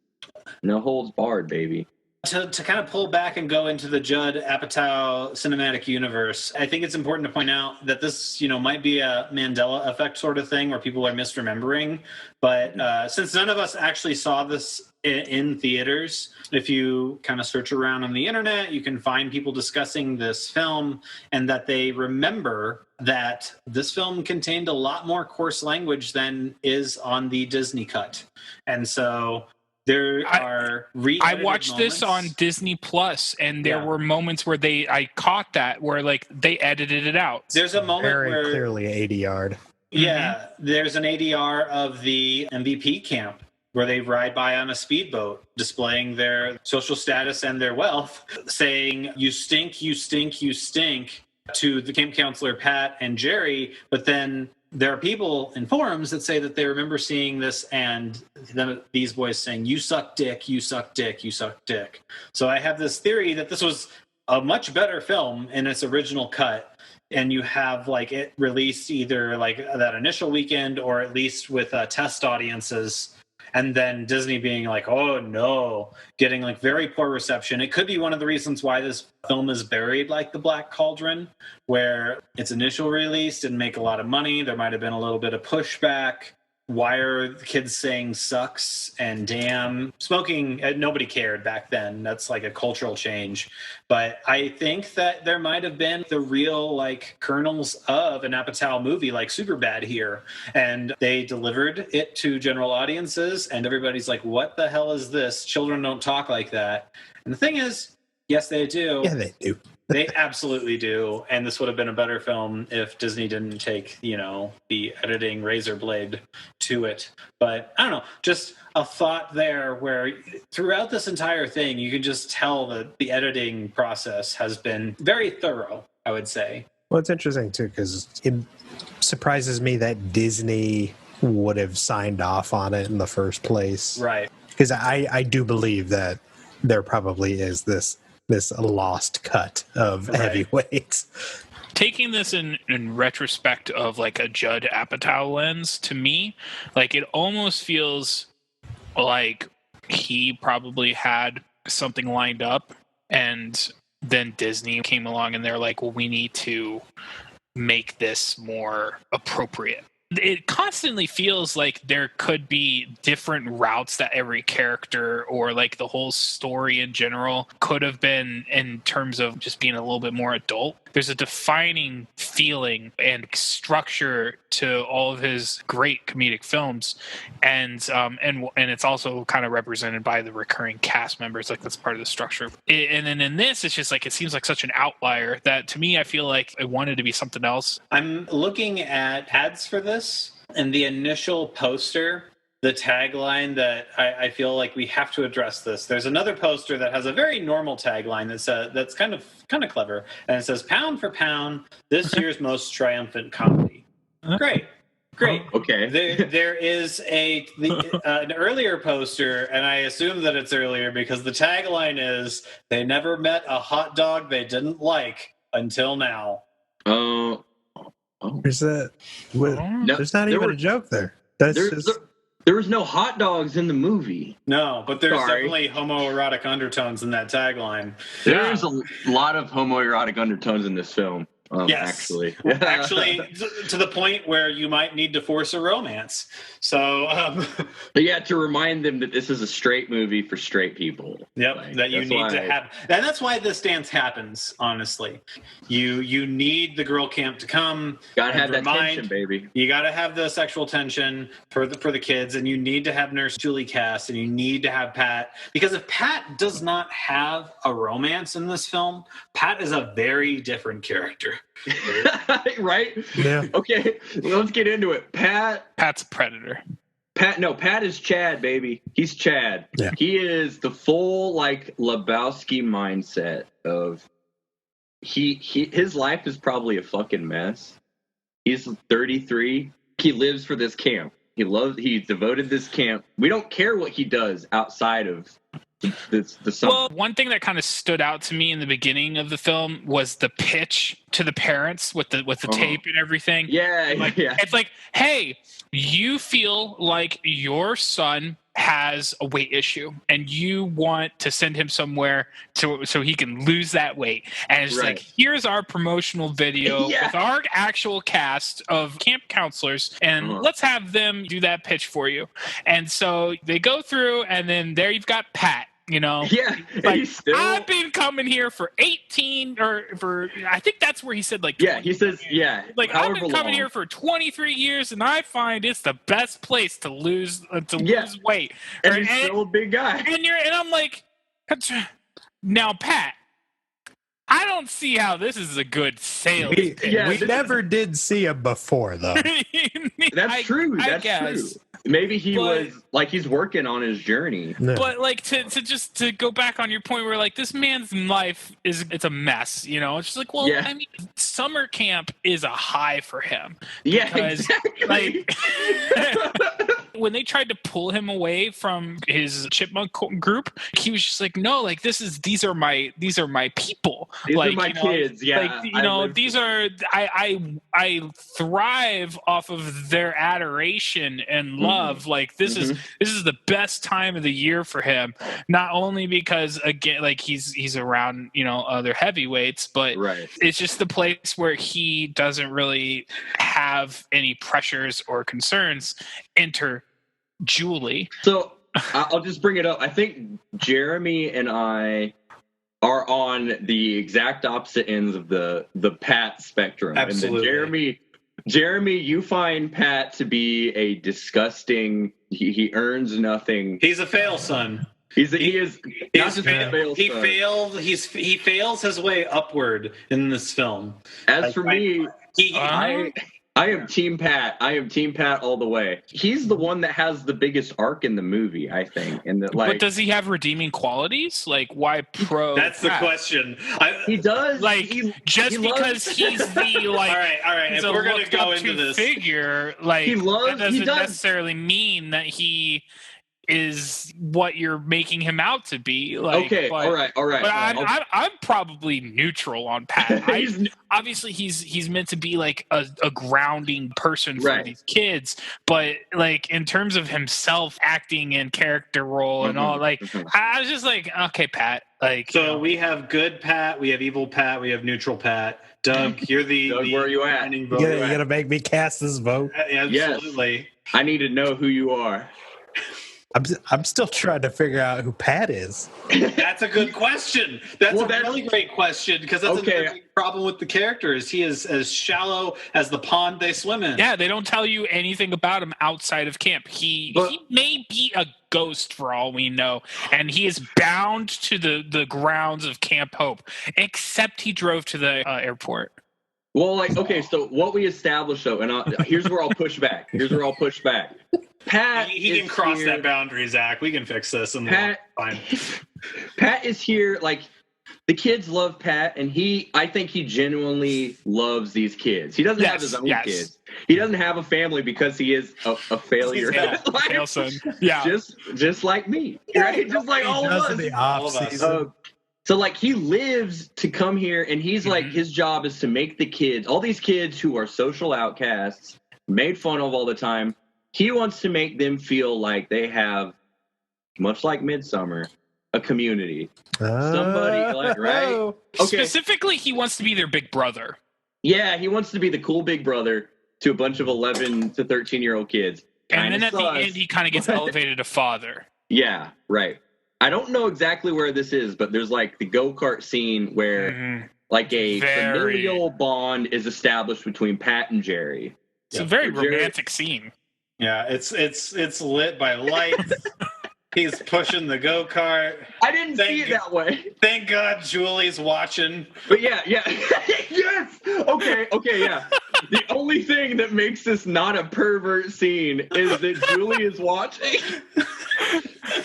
no holds barred, baby. To kind of pull back and go into the Judd Apatow cinematic universe, I think it's important to point out that this, might be a Mandela effect sort of thing where people are misremembering. But since none of us actually saw this in theaters, if you kind of search around on the internet, you can find people discussing this film and that they remember that this film contained a lot more coarse language than is on the Disney cut. And so I watched this on Disney Plus, and there were moments where I caught that where like they edited it out. There's a moment very clearly ADR'd. Yeah, there's an ADR of the MVP camp where they ride by on a speedboat, displaying their social status and their wealth, saying "You stink, you stink, you stink" to the camp counselor Pat and Jerry, but then there are people in forums that say that they remember seeing this and then these boys saying, "You suck dick, you suck dick, you suck dick." So I have this theory that this was a much better film in its original cut, and you have like it released either like that initial weekend or at least with test audiences, and then Disney being like, "Oh no," getting like very poor reception. It could be one of the reasons why this film is buried like The Black Cauldron, where its initial release didn't make a lot of money. There might have been a little bit of pushback. Why are the kids saying sucks and damn? Smoking, nobody cared back then. That's like a cultural change. But I think that there might have been the real like kernels of an Apatow movie like Superbad here. And they delivered it to general audiences and everybody's like, what the hell is this? Children don't talk like that. And the thing is, yes, they do. Yeah, they do. They absolutely do. And this would have been a better film if Disney didn't take, the editing razor blade to it. But I don't know, just a thought there where throughout this entire thing, you can just tell that the editing process has been very thorough, I would say. Well, it's interesting, too, because it surprises me that Disney would have signed off on it in the first place. Right. Because I do believe that there probably is this lost cut of Heavyweights. Taking this in retrospect of like a Judd Apatow lens, to me, like it almost feels like he probably had something lined up and then Disney came along and they're like, well, we need to make this more appropriate. It constantly feels like there could be different routes that every character or like the whole story in general could have been in terms of just being a little bit more adult. There's a defining feeling and structure to all of his great comedic films, and it's also kind of represented by the recurring cast members. Like that's part of the structure. And then in this, it's just like it seems like such an outlier that to me, I feel like it wanted to be something else. I'm looking at ads for this, and the initial poster, the tagline that I feel like we have to address this. There's another poster that has a very normal tagline that's kind of clever, and it says "Pound for pound, this year's most triumphant comedy." Great. Okay. There is an earlier poster, and I assume that it's earlier because the tagline is "They never met a hot dog they didn't like until now." There's that. There's not even a joke there. There was no hot dogs in the movie. No, but there's definitely homoerotic undertones in that tagline. There's a lot of homoerotic undertones in this film. Yes. Actually, to the point where you might need to force a romance. So, yeah, to remind them that this is a straight movie for straight people. Yep, that you need to have. And that's why this dance happens, honestly. You need the girl camp to come. Gotta have that tension, baby. You gotta have the sexual tension for the kids, and you need to have Nurse Julie Cass, and you need to have Pat. Because if Pat does not have a romance in this film, Pat is a very different character. Right? Yeah. Okay, let's get into it. Pat's a predator. Pat is Chad, baby. He's Chad. Yeah. He is the full like Lebowski mindset of his life is probably a fucking mess. He's 33. He lives for this camp. He devoted this camp. We don't care what he does outside of the summer. Well, one thing that kind of stood out to me in the beginning of the film was the pitch to the parents with the tape and everything. Yeah, yeah. It's like, hey, you feel like your son has a weight issue and you want to send him somewhere so he can lose that weight, and it's like, here's our promotional video with our actual cast of camp counselors, and let's have them do that pitch for you. And so they go through, and then there you've got Pat. Like, I've been coming here for 18 or for, I think that's where he said like 20. He says like, I've been coming here for 23 years and I find it's the best place to lose weight. And he's still a big guy. And I'm like, now Pat, I don't see how this is a good sales pitch. We never did see him before, though. That's true. That's true. Maybe he was like, he's working on his journey. No. But like to go back on your point where like this man's life it's a mess, It's just like, well, I mean, summer camp is a high for him. Because, exactly. Like, when they tried to pull him away from his chipmunk group, he was just like, no, like these are my people. These like, are my kids. Yeah. Like, these are I thrive off of their adoration and love. Like this is the best time of the year for him. Not only because again, like he's around other heavyweights, but it's just the place where he doesn't really have any pressures or concerns. Enter Julie. So I'll just bring it up. I think Jeremy and I are on the exact opposite ends of the Pat spectrum. Absolutely. And then Jeremy, you find Pat to be a disgusting. He earns nothing. He's a fail son. He fails his way upward in this film. As for me, I am Team Pat. I am Team Pat all the way. He's the one that has the biggest arc in the movie, I think. And but does he have redeeming qualities? Like, why pro? That's the question. He does. Like, because he's the like. all right. If we're gonna go into this figure, like, that doesn't necessarily mean that he is what you're making him out to be. Like, okay, all right. But I'm probably neutral on Pat. Obviously, he's meant to be like a grounding person for these kids, but like in terms of himself acting in character role and all, like I was just like, okay, Pat. Like, so we have good Pat, we have evil Pat, we have neutral Pat. Doug, you're Doug, where are you at? You're gonna make me cast this vote? Absolutely. Yes. I need to know who you are. I'm still trying to figure out who Pat is. That's a good question. That's a really great question, because that's a big problem with the character. Is he is as shallow as the pond they swim in? Yeah, they don't tell you anything about him outside of camp. He may be a ghost for all we know, and he is bound to the grounds of Camp Hope, except he drove to the airport. Well, like, okay, so what we established, though, and here's where I'll push back. Pat, he can cross that boundary, Zach. We can fix this. And fine. Pat is here. Like, the kids love Pat, and I think he genuinely loves these kids. He doesn't have his own kids. He doesn't have a family because he is a failure. Fail son. Yeah, just like me, right? Just like all of us. So, like, he lives to come here, and he's like, his job is to make the kids, all these kids who are social outcasts, made fun of all the time, he wants to make them feel like they have, much like Midsummer, a community. Somebody, like, right? Okay. Specifically, he wants to be their big brother. Yeah, he wants to be the cool big brother to a bunch of 11 to 13-year-old kids. And then at the end, he kind of gets elevated to father. Yeah, right. I don't know exactly where this is, but there's like the go-kart scene where like a familial bond is established between Pat and Jerry. It's a very romantic scene. Yeah, it's lit by lights. He's pushing the go-kart. I didn't see it that way. Thank God Julie's watching. But yeah. Yes! Okay, yeah. The only thing that makes this not a pervert scene is that Julie is watching.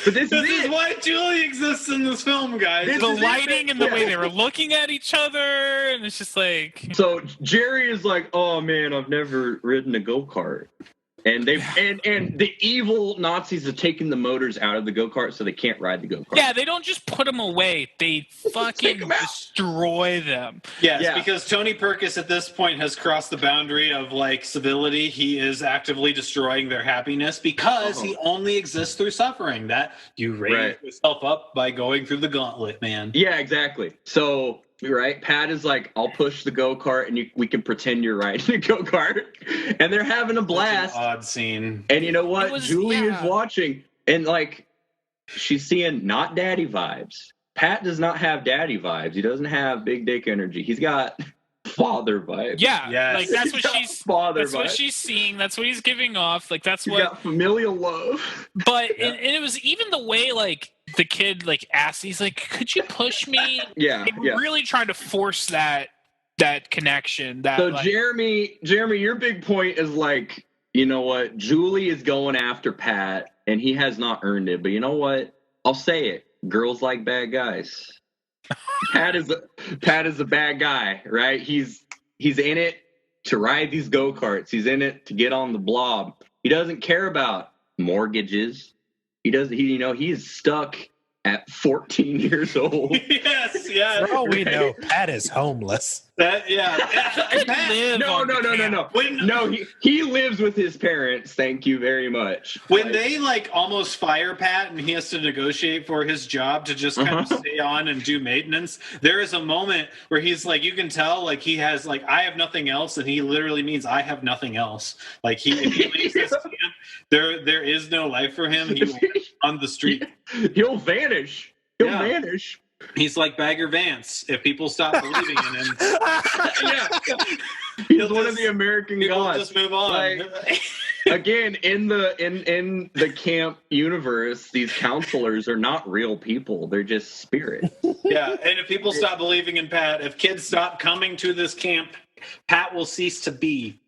But this is why Julie exists in this film, guys. The lighting and the way they were looking at each other, and it's just like. So Jerry is like, "Oh man, I've never ridden a go-kart." And and the evil Nazis have taken the motors out of the go-kart so they can't ride the go-kart. Yeah, they don't just put them away. They fucking destroy them. Yes, because Tony Perkins at this point has crossed the boundary of like civility. He is actively destroying their happiness because he only exists through suffering. That you raise yourself up by going through the gauntlet, man. Yeah, exactly. So Pat is like, I'll push the go-kart and we can pretend you're riding a go-kart. And they're having a blast. Such an odd scene. And you know what? Julie is watching and like she's seeing not daddy vibes. Pat does not have daddy vibes. He doesn't have big dick energy. He's got father vibes. Yeah, like that's what she's seeing. That's what he's giving off. Like that's He's got familial love. But and it was even the way like the kid like asked, he's like, "Could you push me?" Yeah, really trying to force that connection. So Jeremy, your big point is like, you know what? Julie is going after Pat, and he has not earned it. But you know what? I'll say it. Girls like bad guys. Pat is a bad guy, right? He's in it to ride these go-karts. He's in it to get on the blob. He doesn't care about mortgages. He's stuck at 14 years old. Yes. For all we know, Pat is homeless. No. He lives with his parents. Thank you very much. When they like almost fire Pat and he has to negotiate for his job to just kind of stay on and do maintenance, there is a moment where he's like, you can tell like he has like, I have nothing else, and he literally means I have nothing else. Like if he leaves this camp, there is no life for him. He will on the street. He'll vanish. He'll vanish. He's like Bagger Vance. If people stop believing in him, he's one of the American gods. Just move on. Like, again, in the camp universe, these counselors are not real people. They're just spirits. Yeah, and if people stop believing in Pat, if kids stop coming to this camp, Pat will cease to be.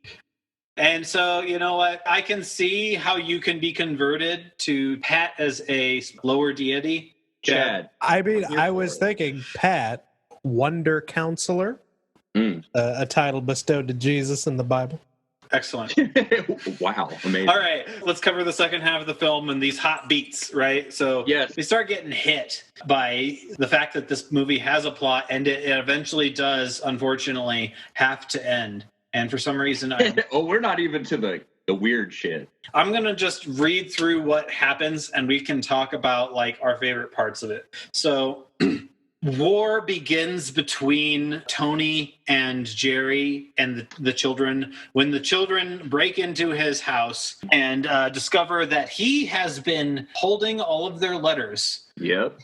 And so, you know what? I can see how you can be converted to Pat as a lower deity. Chad. I mean, I was thinking Pat, Wonder Counselor, a title bestowed to Jesus in the Bible. Excellent. Wow, amazing. All right, let's cover the second half of the film and these hot beats, right? So we start getting hit by the fact that this movie has a plot, and it eventually does, unfortunately, have to end. And for some reason, we're not even to the weird shit. I'm going to just read through what happens, and we can talk about like our favorite parts of it. So war begins between Tony and Jerry and the children when the children break into his house and discover that he has been holding all of their letters. Yep.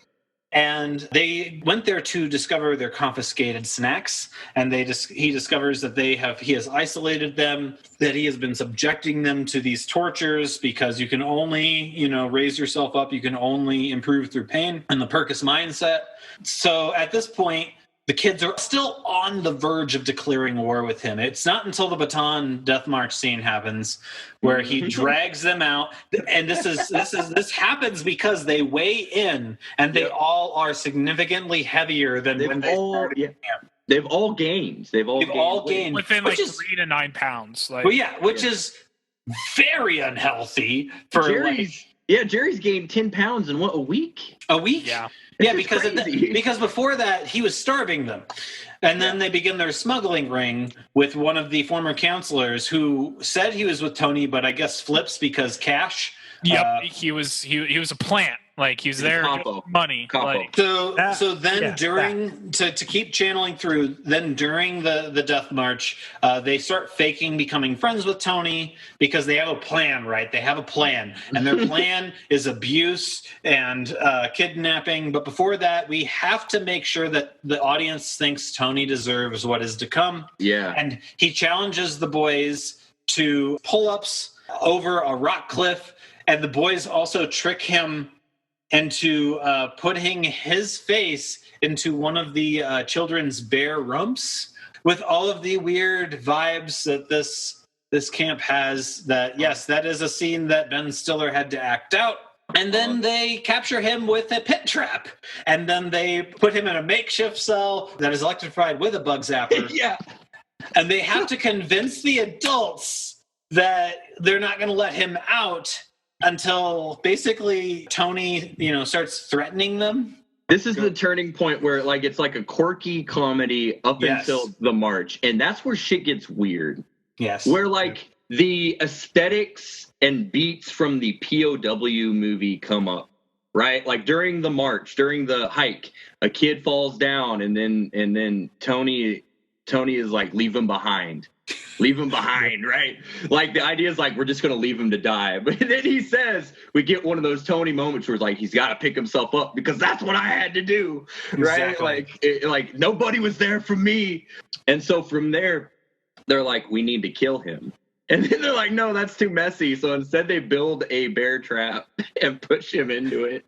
And they went there to discover their confiscated snacks, and he discovers that he has isolated them, that he has been subjecting them to these tortures because you can only, raise yourself up, you can only improve through pain and the Perkins mindset. So at this point, the kids are still on the verge of declaring war with him. It's not until the baton death march scene happens where he drags them out, and this happens because they weigh in, and they all are significantly heavier than when they started camp. They've all gained. They've all gained within like 3 to 9 pounds. Like, which is very unhealthy for Jerry's. Jerry's gained 10 pounds in a week? A week? Yeah. Yeah, because before that, he was starving them. And then they begin their smuggling ring with one of the former counselors who said he was with Tony, but I guess flips because cash. Yep, he was a plant. Like he was there for money. Like, so then to keep channeling through, then during the death march, they start faking becoming friends with Tony because they have a plan, right? They have a plan, and their plan is abuse and kidnapping. But before that, we have to make sure that the audience thinks Tony deserves what is to come. Yeah, and he challenges the boys to pull-ups over a rock cliff, and the boys also trick him into putting his face into one of the children's bare rumps with all of the weird vibes that this camp has. That, yes, that is a scene that Ben Stiller had to act out. And then they capture him with a pit trap. And then they put him in a makeshift cell that is electrified with a bug zapper. Yeah. And they have to convince the adults that they're not going to let him out until basically Tony, starts threatening them. This is the turning point where it's like a quirky comedy up until the march. And that's where shit gets weird. Yes. Where the aesthetics and beats from the POW movie come up, right? Like during the march, during the hike, a kid falls down and then Tony is like, leave him behind. Leave him behind, right? Like the idea is we're just going to leave him to die. But then he says, we get one of those Tony moments where it's he's got to pick himself up because that's what I had to do, right? Exactly. Nobody was there for me. And so from there, they're like, we need to kill him. And then they're like, no, that's too messy. So instead they build a bear trap and push him into it.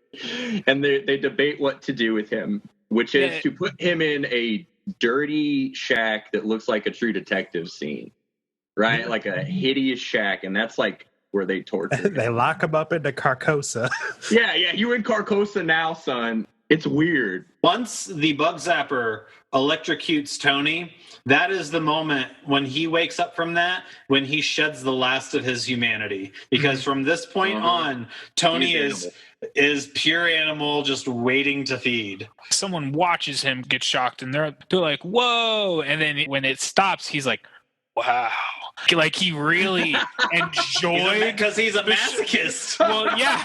And they debate what to do with him, which is to put him in a dirty shack that looks like a True Detective scene, right? Like a hideous shack. And that's where they torture him. They lock him up into Carcosa. Yeah, you in Carcosa now, son. It's weird. Once the bug zapper electrocutes Tony, that is the moment when he wakes up from that, when he sheds the last of his humanity. Because from this point on, Tony is pure animal, just waiting to feed. Someone watches him get shocked, and they're like, "Whoa!" And then when it stops, he's like, "Wow!" Like he really enjoyed because he's a masochist. Well, yeah.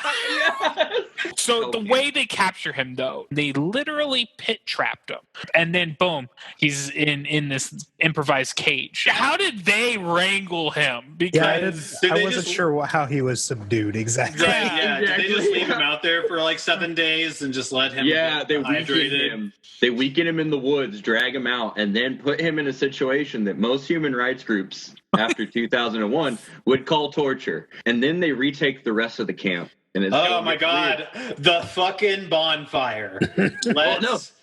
So the way they capture him, though, they literally pit trapped him, and then boom, he's in this improvised cage. How did they wrangle him? Because I wasn't sure how he was subdued exactly. Yeah. Did they just leave him out there for 7 days and just let him? Yeah, they weaken him. They weaken him in the woods, drag him out, and then put him in a situation that most human rights groups after 2001 would call torture. And then they retake the rest of the camp. And it's my God, the fucking bonfire.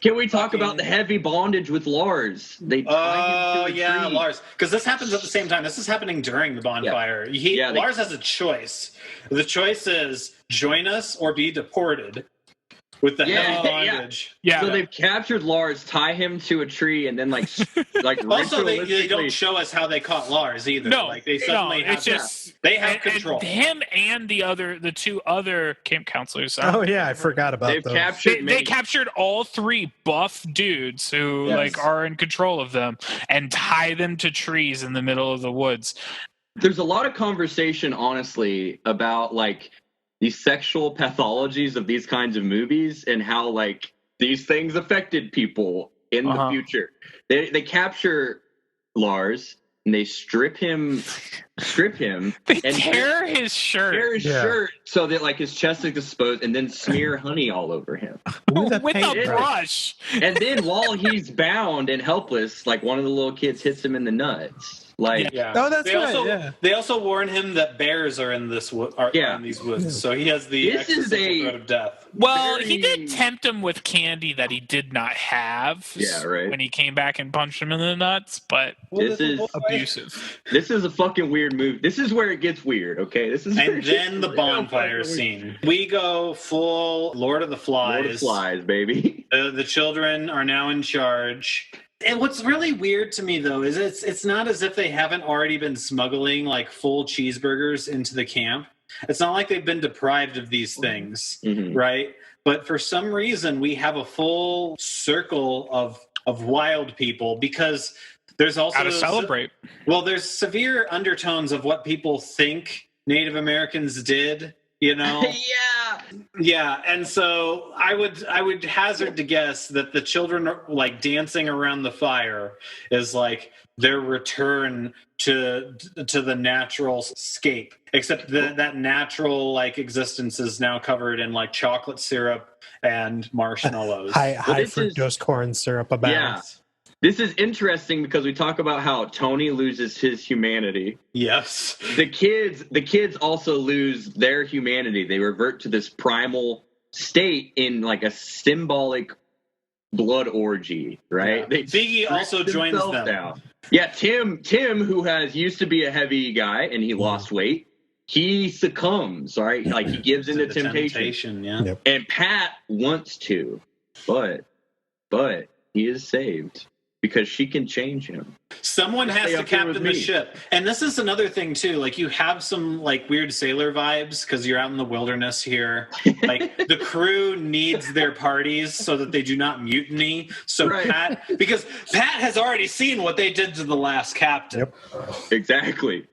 Can we talk about the heavy bondage with Lars? They tie him to a tree. Lars. Because this happens at the same time. This is happening during the bonfire. Lars has a choice. The choice is join us or be deported. With the heavy bondage. Yeah. So they've captured Lars, tie him to a tree, and then also they don't show us how they caught Lars either. No, they suddenly have they have control. And him and the two other camp counselors. I forgot about those. They captured all three buff dudes who are in control of them and tie them to trees in the middle of the woods. There's a lot of conversation, honestly, about these sexual pathologies of these kinds of movies and how these things affected people in the future. They capture Lars and they strip him. They tear his shirt. So that his chest is exposed, and then smear honey all over him with a brush. And then while he's bound and helpless, one of the little kids hits him in the nuts. Oh, that's right. They also warn him that bears are in this in these woods, so he has the existential threat of death. Well, he did tempt him with candy that he did not have. Yeah, right. When he came back and punched him in the nuts, but this is abusive. This is a fucking weird move. This is where it gets weird. Okay, and then the bonfire scene. We go full Lord of the Flies. Lord of the Flies, baby. The children are now in charge. And what's really weird to me, though, is it's not as if they haven't already been smuggling full cheeseburgers into the camp. It's not like they've been deprived of these things, right? But for some reason, we have a full circle of wild people because there's also... How to celebrate. Well, there's severe undertones of what people think Native Americans did, Yeah, and so I would hazard to guess that the children are dancing around the fire is their return to the natural scape, except that natural existence is now covered in chocolate syrup and marshmallows. high fructose corn syrup abounds. Yeah. This is interesting because we talk about how Tony loses his humanity. Yes. The kids also lose their humanity. They revert to this primal state in a symbolic blood orgy, right? Yeah. Ziggy also joins them. Down. Yeah, Tim, who used to be a heavy guy and he lost weight, he succumbs, right? Like he gives into temptation. Yeah. Yep. And Pat wants to, but he is saved because she can change him. Someone has to captain the ship. And this is another thing too. Like you have some like weird sailor vibes because you're out in the wilderness here. Like the crew needs their parties so that they do not mutiny. So right. Because Pat has already seen what they did to the last captain. Yep. Exactly.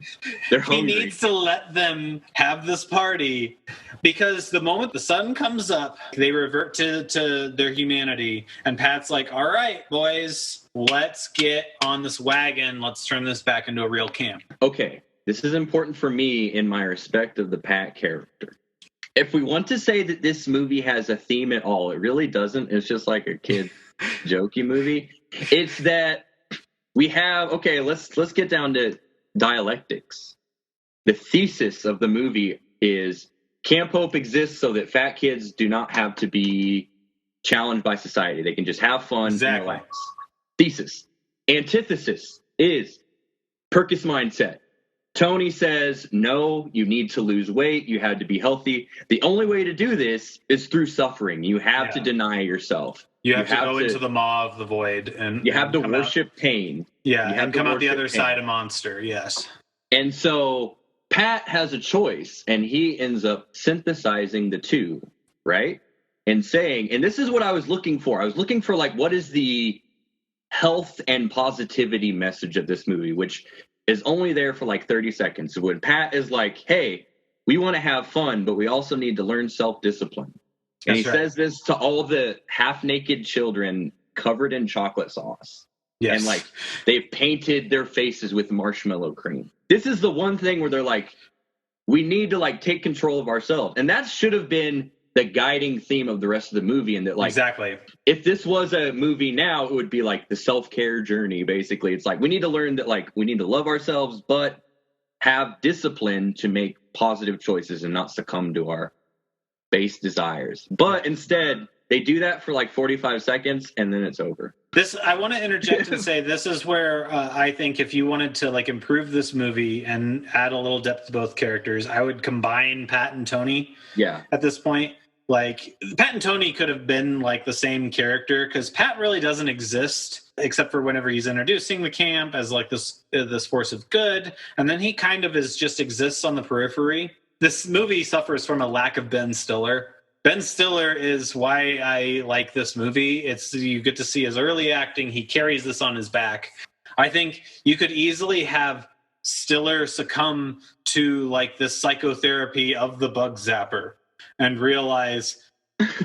They're hungry. He needs to let them have this party because the moment the sun comes up, they revert to their humanity. And Pat's like, all right, boys, let's get on this wagon. Let's turn this back into a real camp. Okay, this is important for me in my respect of the Pat character. If we want to say that this movie has a theme at all, it really doesn't. It's just like a kid jokey movie. It's that we have, okay, let's get down to dialectics. The thesis of the movie is Camp Hope exists so that fat kids do not have to be challenged by society. They can just have fun. Exactly. And relax. Thesis. Antithesis is Perkins mindset. Tony says, no, you need to lose weight. You have to be healthy. The only way to do this is through suffering. You have to deny yourself. You have to go into the maw of the void. And you have to worship pain. Yeah, and come out the other side a monster, yes. And so Pat has a choice, and he ends up synthesizing the two, right? And saying, and this is what I was looking for. I was looking for, like, what is the health and positivity message of this movie, which is only there for like 30 seconds. When Pat is like, hey, we want to have fun, but we also need to learn self-discipline. And he says this to all the half-naked children covered in chocolate sauce. Yes. And like they've painted their faces with marshmallow cream. This is the one thing where they're like, we need to like take control of ourselves. And that should have been the guiding theme of the rest of the movie. And that, like, exactly, if this was a movie now, it would be like the self-care journey. Basically, it's like we need to learn that, like, we need to love ourselves, but have discipline to make positive choices and not succumb to our base desires. But instead, they do that for like 45 seconds, and then it's over. I want to interject and say this is where I think if you wanted to like improve this movie and add a little depth to both characters, I would combine Pat and Tony. Yeah. At this point. Like, Pat and Tony could have been, like, the same character, because Pat really doesn't exist, except for whenever he's introducing the camp as, like, this force of good, and then he kind of just exists on the periphery. This movie suffers from a lack of Ben Stiller. Ben Stiller is why I like this movie. You get to see his early acting. He carries this on his back. I think you could easily have Stiller succumb to, like, this psychotherapy of the bug zapper and realize,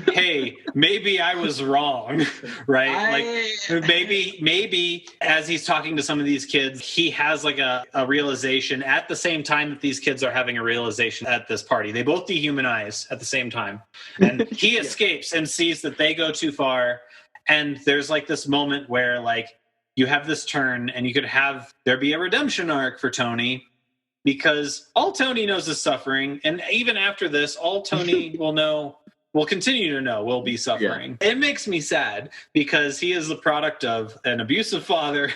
hey, maybe I was wrong, right? Like maybe as he's talking to some of these kids, he has like a realization at the same time that these kids are having a realization at this party. They both dehumanize at the same time. And he escapes and sees that they go too far. And there's like this moment where like you have this turn and you could have there be a redemption arc for Tony. Because all Tony knows is suffering, and even after this, all Tony will continue to know will be suffering. Yeah. It makes me sad because he is the product of an abusive father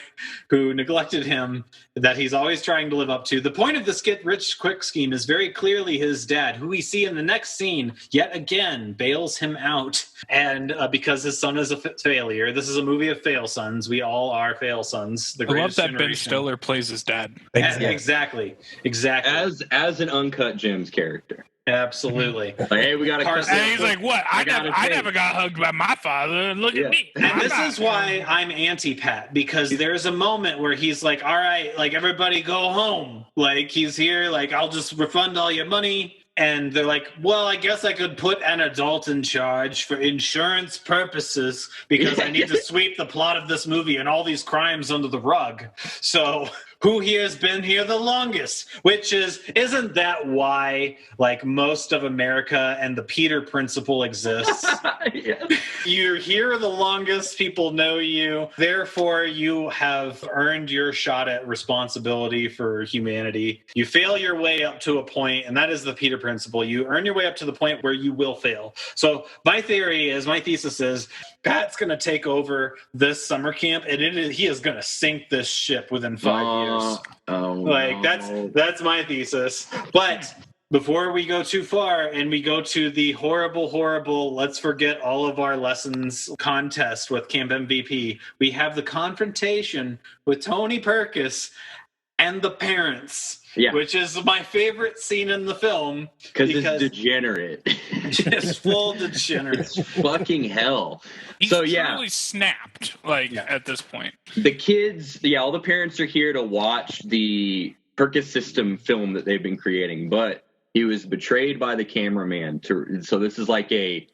who neglected him that he's always trying to live up to. The point of this get-rich-quick scheme is very clearly his dad, who we see in the next scene, yet again, bails him out. And because his son is a failure, this is a movie of fail sons. We all are fail sons. I love that Ben Stiller plays his dad. Exactly. As an Uncut Gems character. Absolutely. Like, hey, we got to. And he's like, "What? I never got hugged by my father. And look at me." And this is why I'm anti-Pat, because there's a moment where he's like, "All right, like everybody go home." Like he's here, like I'll just refund all your money. And they're like, well, I guess I could put an adult in charge for insurance purposes because I need to sweep the plot of this movie and all these crimes under the rug. So who here has been here the longest? Which isn't that why, like, most of America and the Peter Principle exists? Yeah. You're here the longest, people know you. Therefore, you have earned your shot at responsibility for humanity. You fail your way up to a point, and that is the Peter Principle. You earn your way up to the point where you will fail. So my thesis is, Pat's going to take over this summer camp, and he is going to sink this ship within 5 years. years. Oh, That's my thesis. But before we go too far and we go to the horrible, let's forget all of our lessons contest with Camp MVP, we have the confrontation with Tony Perkins and the parents, which is my favorite scene in the film. Because it's degenerate. Just full degenerate. It's fucking hell. He's truly snapped, at this point. The kids, all the parents are here to watch the Perkins system film that they've been creating, but he was betrayed by the cameraman. So this is like a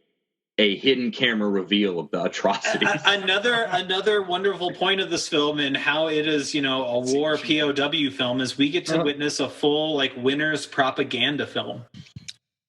hidden camera reveal of the atrocities. Another wonderful point of this film and how it is, a war POW film is we get to witness a full winner's propaganda film.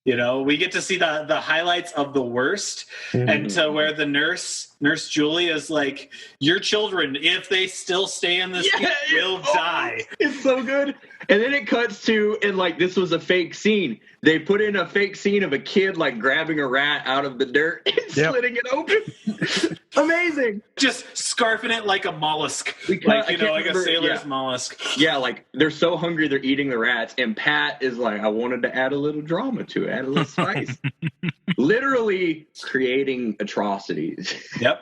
We get to see the highlights of the worst, and to where the Nurse Julie is like, your children, if they still stay in this will die. It's so good. And then it cuts to, and this was a fake scene. They put in a fake scene of a kid grabbing a rat out of the dirt and slitting it open. Amazing. Just scarfing it like a mollusk. Like a sailor's mollusk. Yeah, they're so hungry they're eating the rats. And Pat is like, I wanted to add a little drama to it, add a little spice. Literally creating atrocities. Yep.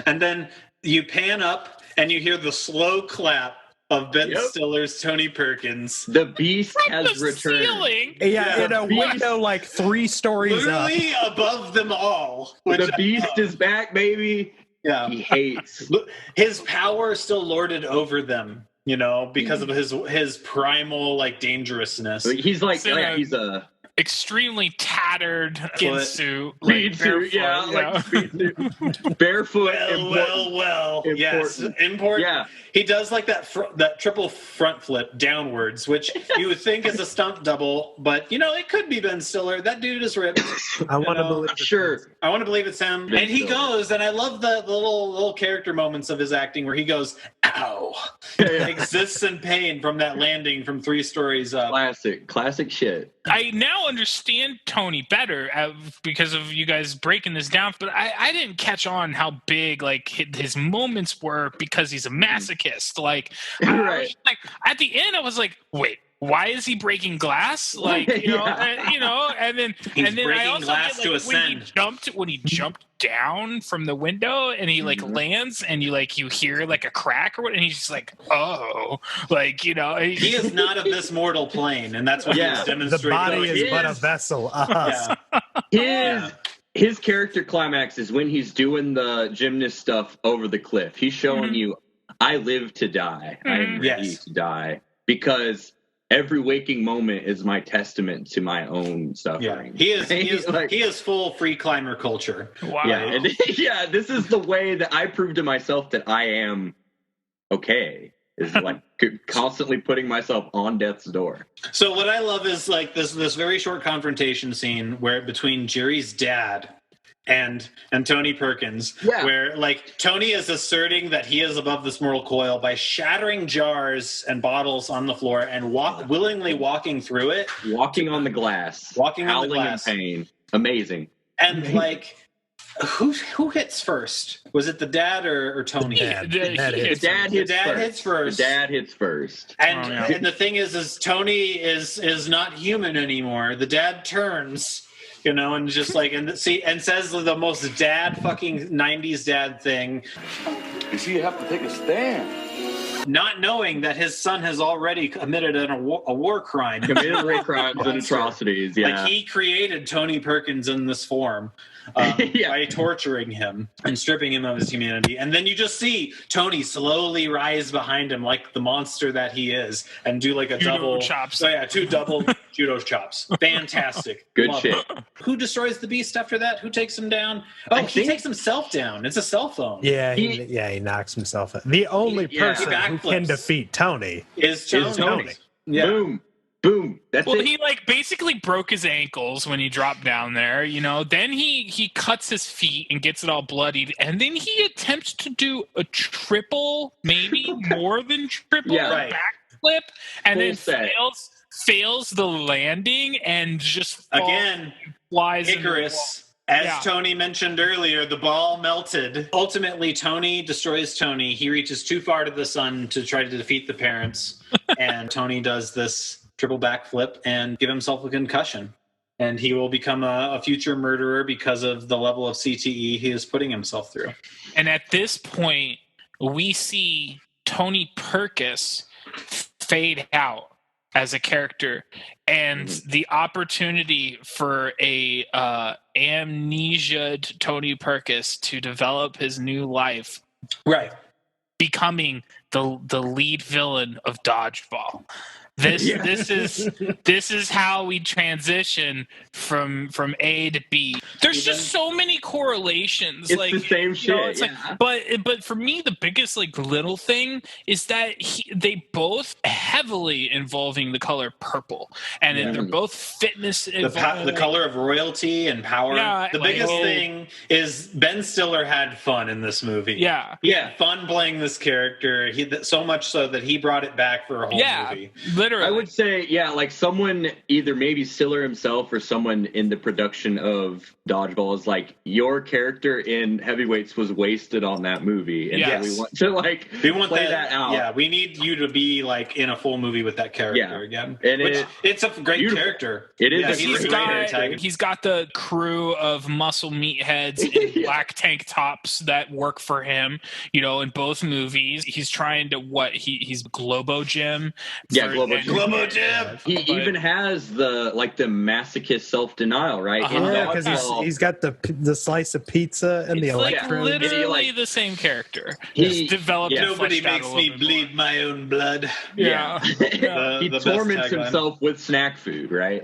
And then you pan up and you hear the slow clap of Ben Stiller's Tony Perkins. The beast has returned. Ceiling. Yeah, in a window 3 stories literally up. above them all. The beast is back, baby. Yeah. He hates. His power is still lorded over them, because of his primal dangerousness. He's he's a extremely tattered skin suit, speed suit, barefoot. Well, yes, important. Yeah, he does that triple front flip downwards, which you would think is a stunt double, but it could be Ben Stiller. That dude is ripped. I want to believe it's I want to believe it's him. Ben and he Stiller. goes, and I love the little character moments of his acting where he goes, "Ow!" Exists in pain from that landing from 3 stories up. Classic shit. I now understand Tony better because of you guys breaking this down, but I didn't catch on how big his moments were because he's a masochist. Right. At the end, I was like, wait, why is he breaking glass? And then I also glass get, to ascend. when he jumped down from the window and he lands and you hear a crack or what, and he's just he is not of this mortal plane, and that's what he's demonstrating. The body is but a vessel. His character climax is when he's doing the gymnast stuff over the cliff. He's showing you, I live to die. I am ready to die because every waking moment is my testament to my own suffering. Yeah. He is full free climber culture. Wow. Yeah, this is the way that I prove to myself that I am okay. Is constantly putting myself on death's door. So what I love is this very short confrontation scene between Jerry's dad and Tony Perkins, where Tony is asserting that he is above this mortal coil by shattering jars and bottles on the floor and willingly walking through it, walking on the glass, howling in pain. Amazing. And who hits first? Was it the dad or Tony? The dad hits first. The dad hits first. And the thing is Tony is not human anymore. The dad turns. And just and says the most dad fucking 90s dad thing. You see, you have to take a stand. Not knowing that his son has already committed a war crime. Committed rape crimes and atrocities, he created Tony Perkins in this form by torturing him and stripping him of his humanity. And then you just see Tony slowly rise behind him like the monster that he is and do a double chops. 2 double judo chops. Fantastic. Good shit. Who destroys the beast after that? Who takes him down? He takes himself down. It's a cell phone. Yeah, he knocks himself out. The only person who can defeat Tony is Tony. Yeah. Boom. That's it. He basically broke his ankles when he dropped down there, Then he cuts his feet and gets it all bloodied, and then he attempts to do a triple, maybe more than triple backflip, and then fails the landing and just again flies Icarus As Tony mentioned earlier, the ball melted. Ultimately, Tony destroys Tony. He reaches too far to the sun to try to defeat the parents. And Tony does this triple backflip and give himself a concussion. And he will become a future murderer because of the level of CTE he is putting himself through. And at this point, we see Tony Perkins fade out as a character, and the opportunity for a amnesiaed Tony Perkins to develop his new life, right, becoming the lead villain of Dodgeball. This is how we transition from A to B. There's just so many correlations. It's like the same shit. It's like, but for me, the biggest little thing is that they both heavily involving the color purple, and they're both fitness. The color of royalty and power. Yeah, the biggest thing is Ben Stiller had fun in this movie. Yeah, he had fun playing this character. So much so that he brought it back for a whole movie. Literally. I would say, like someone, either maybe Stiller himself or someone in the production of Dodgeball is like, your character in Heavyweights was wasted on that movie. And so we want to play that out. Yeah, we need you to be in a full movie with that character again. And it's a great character. It is. He's got the crew of muscle meatheads in black tank tops that work for him, in both movies. He's trying to he's Globo Gym. Globo Gym. He even has the masochist self-denial, right? Because he's got the slice of pizza and the electrode. Literally the same character. He's developed. Nobody makes me bleed my own blood. Yeah. He torments himself with snack food, right?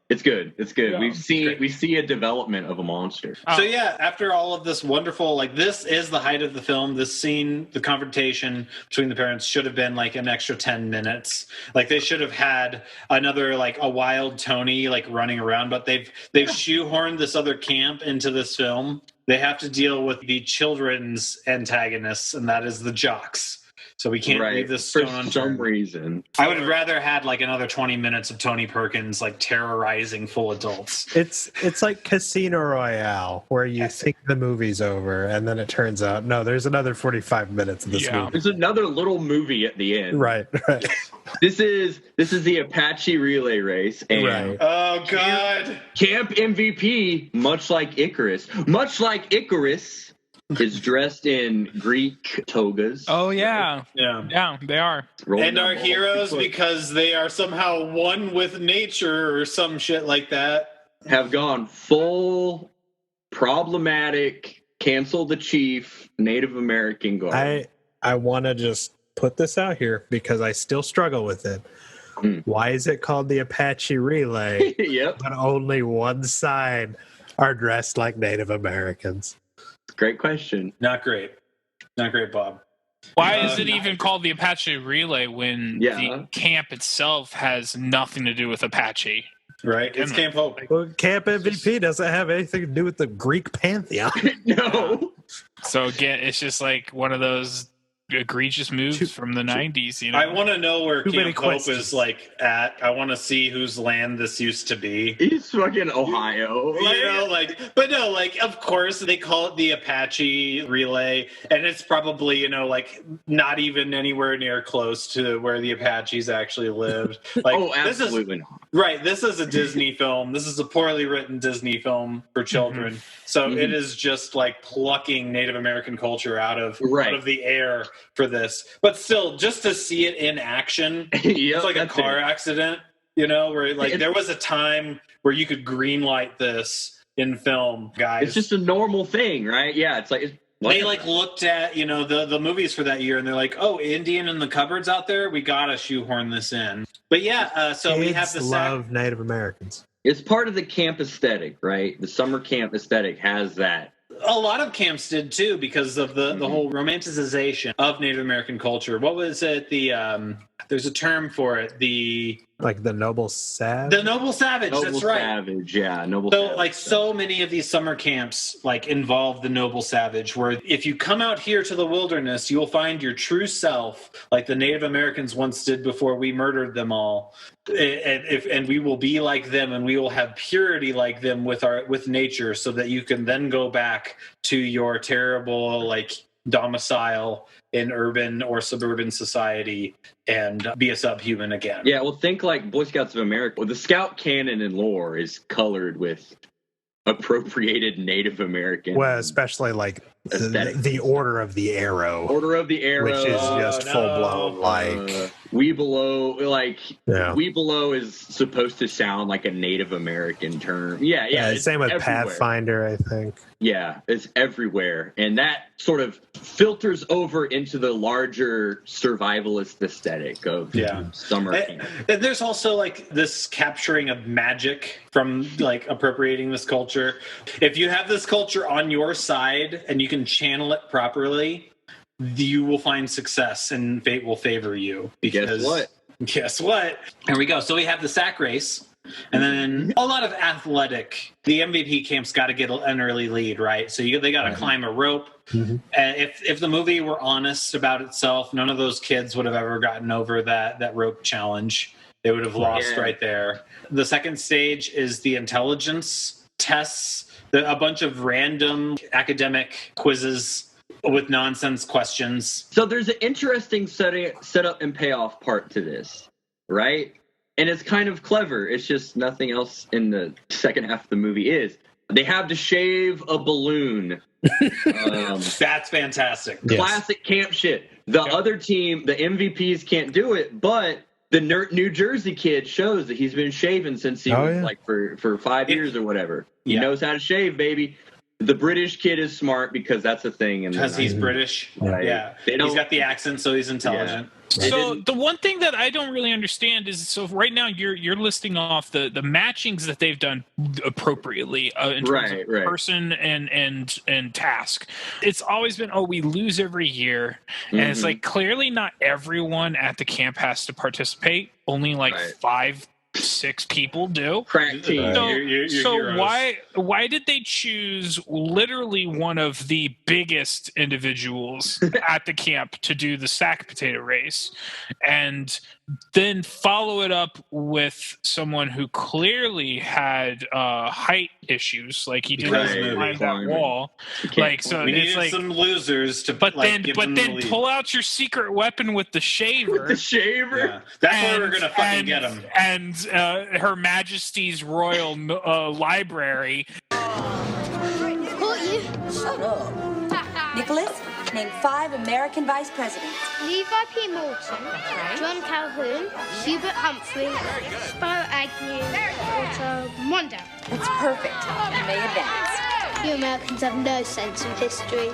It's good. It's good. Yeah, we see a development of a monster. So after all of this wonderful, this is the height of the film. This scene, the confrontation between the parents, should have been an extra 10 minutes. They should have had another a wild Tony running around, but they've shoehorned this other camp into this film. They have to deal with the children's antagonists, and that is the jocks. So we can't leave this stone unturned. For some reason. I would have rather had another 20 minutes of Tony Perkins terrorizing full adults. It's like Casino Royale, where you think the movie's over, and then it turns out, no, there's another 45 minutes of this movie. There's another little movie at the end. Right. This is the Apache relay race. And oh, God. Camp MVP, much like Icarus, is dressed in Greek togas. Oh, yeah. Yeah, they are. And our heroes, because they are somehow one with nature or some shit like that, have gone full problematic, cancel the chief, Native American guard. I want to just put this out here because I still struggle with it. Why is it called the Apache Relay? But only one side are dressed like Native Americans? Great question. Not great, Bob. Why is it even called the Apache Relay when the camp itself has nothing to do with Apache? Right, it's Camp Hope. Well, Camp MVP doesn't have anything to do with the Greek pantheon. No. So again, it's just one of those egregious moves from the 90s. I want to know where Camp Hope is at. I want to see whose land this used to be. He's fucking Ohio. But no, of course they call it the Apache Relay, and it's probably, not even anywhere near close to where the Apaches actually lived. Absolutely not. This is a Disney film. This is a poorly written Disney film for children. So it is just plucking Native American culture out of the air for this. But still, just to see it in action, it's like a car accident, where there was a time where you could green light this in film, guys. It's just a normal thing, right? Yeah, it's they looked at the movies for that year, and they're like, "Oh, Indian in the cupboards out there, we gotta shoehorn this in." But so we have the love Native Americans. It's part of the camp aesthetic, right? The summer camp aesthetic has that. A lot of camps did too, because of the whole romanticization of Native American culture. What was it? There's a term for it. Like the Noble Savage? The Noble Savage, Noble that's right. Savage, yeah, Noble So, Savage. like, so many of these summer camps, like, involve the Noble Savage, where if you come out here to the wilderness, you'll find your true self, like the Native Americans once did before we murdered them all. And we will be like them, and we will have purity like them with nature, so that you can then go back to your terrible, like, domicile in urban or suburban society and be a subhuman again. Yeah, well, think like Boy Scouts of America. Well, the Scout canon and lore is colored with appropriated Native American. Well, especially like the Order of the Arrow. Order of the Arrow, which is just full blown like Weebelo. Like yeah. Weebelo is supposed to sound like a Native American term. Yeah. Same with everywhere. Pathfinder, I think. Yeah, it's everywhere, and that sort of filters over into the larger survivalist aesthetic of summer camp. And there's also like this capturing of magic from like appropriating this culture. If you have this culture on your side and you can channel it properly, you will find success and fate will favor you. Because Guess what? Here we go. So we have the sack race. And then a lot of athletic. The MVP camp's got to get an early lead, right? So they got to climb a rope. Mm-hmm. If the movie were honest about itself, none of those kids would have ever gotten over that rope challenge. They would have lost right there. The second stage is the intelligence tests, a bunch of random academic quizzes with nonsense questions. So there's an interesting setup and payoff part to this, right? And it's kind of clever. It's just nothing else in the second half of the movie is. They have to shave a balloon. That's fantastic. Classic camp shit. The other team, the MVPs, can't do it, but the New Jersey kid shows that he's been shaving since he was like for 5 years or whatever. He knows how to shave, baby. The British kid is smart because that's a thing. Because he's British. Right. Yeah. He's got the accent, so he's intelligent. Yeah. So the one thing that I don't really understand is, so right now you're listing off the matchings that they've done appropriately in terms of person and task. It's always been, we lose every year, and it's like clearly not everyone at the camp has to participate. Only like 5-6 people do. Crack team. So why did they choose literally one of the biggest individuals at the camp to do the sack potato race, and then follow it up with someone who clearly had height issues, like he didn't climb that wall. Like, so we it's needed like some losers to, but then pull out your secret weapon with the shaver. With the shaver. Yeah. That's where we're gonna fucking get him. And Her Majesty's Royal Library. Caught you. Shut up. Nicholas, name 5 American vice presidents. Levi P. Morton, John Calhoun, Hubert Humphrey, Spiro Agnew, Otto Mondale. That's perfect. You may advance. You Americans have no sense of history.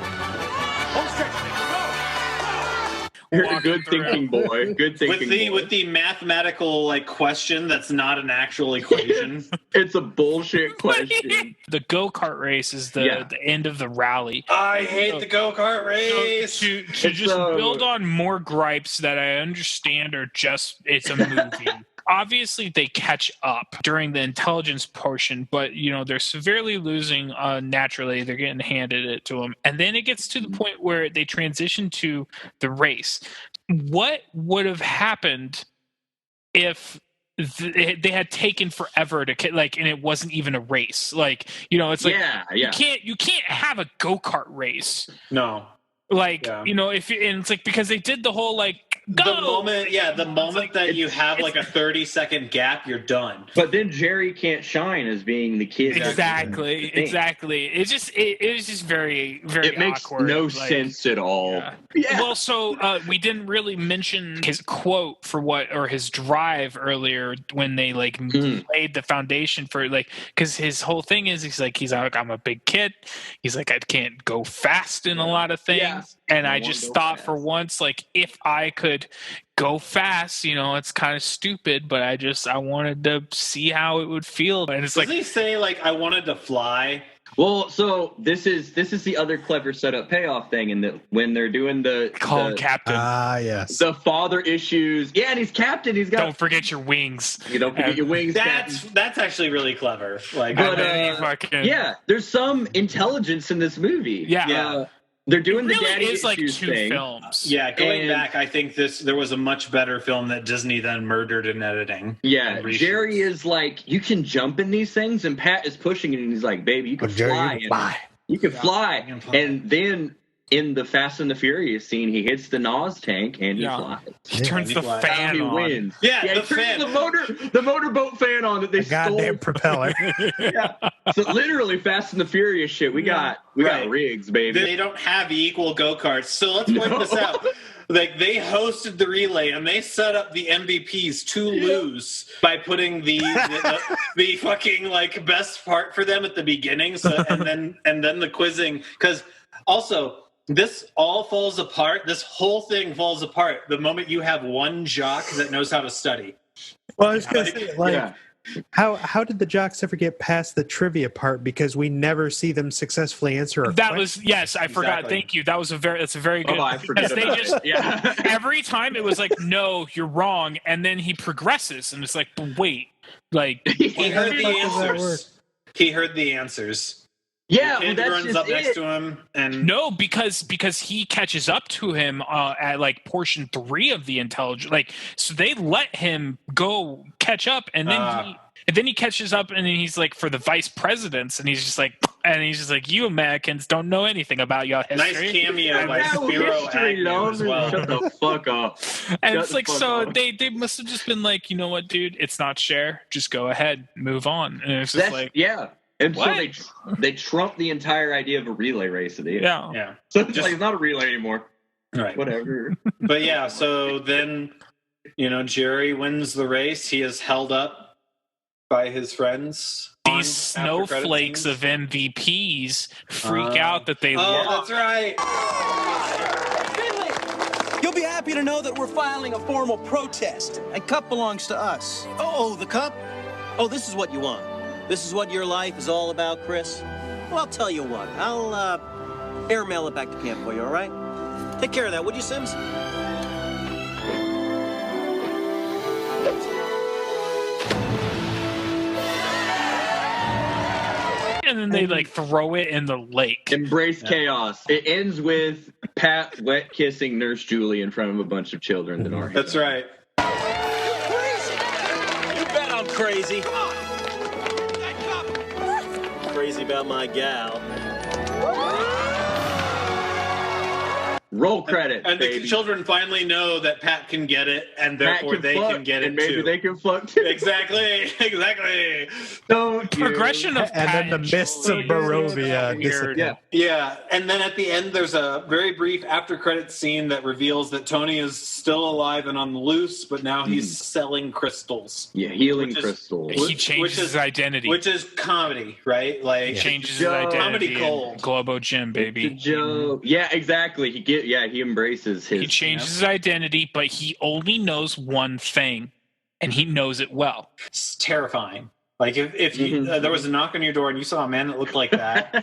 You're a good thinking boy. Good thinking boy. With the mathematical question that's not an actual equation. It's a bullshit question. The go-kart race is the end of the rally. I hate the go-kart race. So to just build on more gripes that I understand are just, it's a movie. Obviously, they catch up during the intelligence portion, but they're severely losing naturally. They're getting handed it to them, and then it gets to the point where they transition to the race. What would have happened if they had taken forever to and it wasn't even a race? It's like you can't have a go-kart race. No. If and it's like, because they did the whole go! The moment that you have a 30-second gap, you're done. But then Jerry can't shine as being the kid. Exactly. It was just very, very it makes awkward. No sense at all. Yeah. Well, so we didn't really mention his quote or his drive earlier when they laid the foundation for because his whole thing is he's like I'm a big kid. He's like, I can't go fast in a lot of things. Yeah. And I just thought for once, if I could go fast, it's kind of stupid, but I wanted to see how it would feel. And it's Does he say I wanted to fly? Well, so this is the other clever setup payoff thing, in that when they're doing Call him Captain. Yes. the father issues. Yeah, and he's captain. He's got. Don't forget your wings. You don't forget your wings. That's actually really clever. Like, But fucking, yeah, there's some intelligence in this movie. Yeah. They're doing it really the daddy is like issues 2 thing. films. Yeah, going And- back, I think there was a much better film that Disney then murdered in editing. Yeah, and reshoots. Jerry is like, you can jump in these things, and Pat is pushing it, and he's like, baby, you can fly. You can fly. you can fly. And then in the Fast and the Furious scene, he hits the NOS tank, and he flies. He turns the fan He on. wins. Yeah, he the turns fan. the motorboat fan on that they stole. Goddamn propeller. Yeah. So literally, Fast and the Furious shit. We got rigs, baby. They don't have equal go-karts. So let's point this out. Like, they hosted the relay and they set up the MVPs to lose by putting the fucking like best part for them at the beginning. So and then the quizzing, because also this all falls apart. This whole thing falls apart the moment you have one jock that knows how to study. Well, I was going to say, how did the jocks ever get past the trivia part? Because we never see them successfully answer a That question. was I forgot. Exactly. Thank you. That's a very good. Oh, I forget because they about just it. Yeah. every time it was like, no, you're wrong, and then he progresses, and it's like, but wait, like He heard the fuck does that work? answers. He heard the answers. Yeah, The kid that's runs just up next it. to him and no, because he catches up to him at like portion 3 of the intelligence. Like, so they let him go catch up, and then he catches up, and then he's like for the vice presidents, and he's just like, you Americans don't know anything about your history. nice cameo by No Spiro history, Agnew love. as well. Shut the fuck up. And Shut it's the like, fuck so up. they must have just been like, you know what, dude, it's not share. Just go ahead, move on. And it's just That's, like, yeah. And What? so they trump the entire idea of a relay race at the end. yeah. Yeah. So it's like, it's not a relay anymore. Right. Whatever. But yeah, so then, Jerry wins the race. He is held up by his friends. These on after-credit snowflakes scenes. of MVPs freak out that they Oh, lost. that's right. You'll be happy to know that we're filing a formal protest. And cup belongs to us. Oh, the cup? Oh, this is what you want. This is what your life is all about, Chris? Well, I'll tell you what. I'll, airmail it back to camp for you, all right? Take care of that, would you, Sims? And then they like throw it in the lake. Embrace chaos. It ends with Pat wet kissing Nurse Julie in front of a bunch of children that aren't. That's right. You bet I'm crazy. Crazy about my gal. Roll credit, And baby. the children finally know that Pat can get it, and Pat therefore they fuck, can get it and maybe too. they can fuck too. Exactly. Don't Progression of And then the Pat mists of Julie Barovia weird. disappear. Yeah. Yeah, and then at the end, there's a very brief after-credit scene that reveals that Tony is still alive and on the loose, but now he's selling crystals. Yeah, healing Which is- crystals. He changes his identity. Which is comedy, right? Like Changes his Joe. identity. Comedy in gold. Globo Gym, baby. Joe. Yeah, exactly. He embraces his. He changes his identity, but he only knows one thing, and he knows it well. It's terrifying. Like if you there was a knock on your door and you saw a man that looked like that,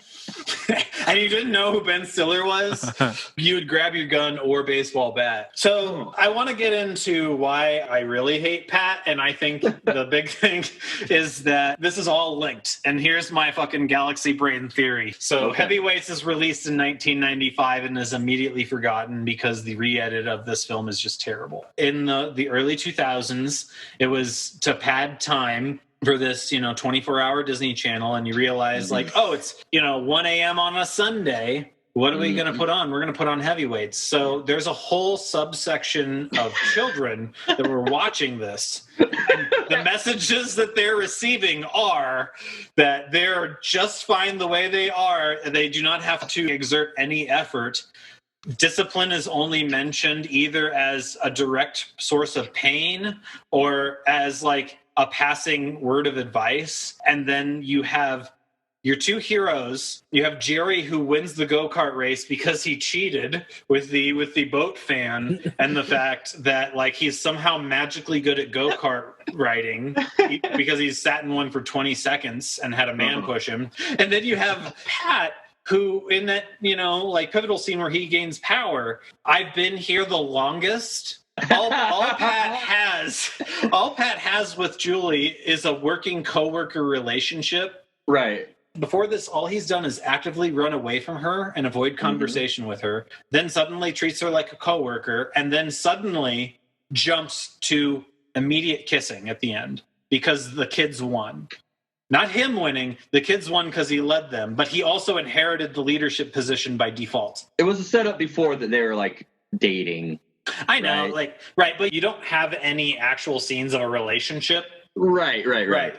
and you didn't know who Ben Stiller was, you would grab your gun or baseball bat. So I want to get into why I really hate Pat, and I think the big thing is that this is all linked. And here's my fucking galaxy brain theory. So Heavyweights is released in 1995 and is immediately forgotten because the re-edit of this film is just terrible. In the early 2000s, it was to pad time for this, 24-hour Disney Channel, and you realize like, oh, it's, 1 a.m. on a Sunday. What are we going to put on? We're going to put on Heavyweights. So there's a whole subsection of children that were watching this. And the messages that they're receiving are that they're just fine the way they are. They do not have to exert any effort. Discipline is only mentioned either as a direct source of pain or as like a passing word of advice. And then you have your two heroes. You have Jerry, who wins the go-kart race because he cheated with the boat fan, and the fact that like he's somehow magically good at go-kart riding because he's sat in one for 20 seconds and had a man push him. And then you have Pat, who in that, like pivotal scene where he gains power, I've been here the longest. All Pat has with Julie is a working coworker relationship. Right. Before this, all he's done is actively run away from her and avoid conversation with her, then suddenly treats her like a coworker, and then suddenly jumps to immediate kissing at the end because the kids won. Not him winning, the kids won because he led them, but he also inherited the leadership position by default. It was a setup before that they were like dating. I know, right, but you don't have any actual scenes of a relationship. Right.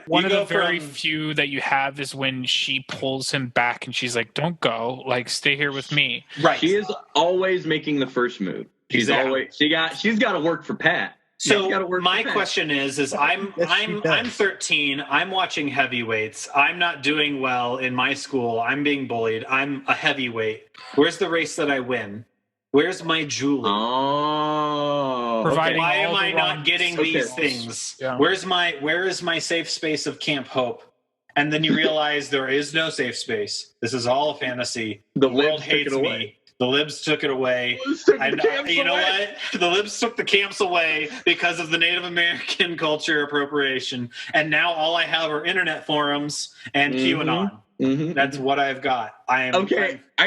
One of the very few that you have is when she pulls him back and she's like, "Don't go, like stay here with me." Right. She is always making the first move. She's got to work for Pat. So my question is I'm 13. I'm watching heavyweights. I'm not doing well in my school. I'm being bullied. I'm a heavyweight. Where's the race that I win? Where's my Julie? Oh, okay. Why am I not getting these things? Yeah. Where is my safe space of Camp Hope? And then you realize there is no safe space. This is all a fantasy. The world hates me. The libs took it away. You know what? The libs took the camps away because of the Native American culture appropriation. And now all I have are internet forums and QAnon. That's what I've got. I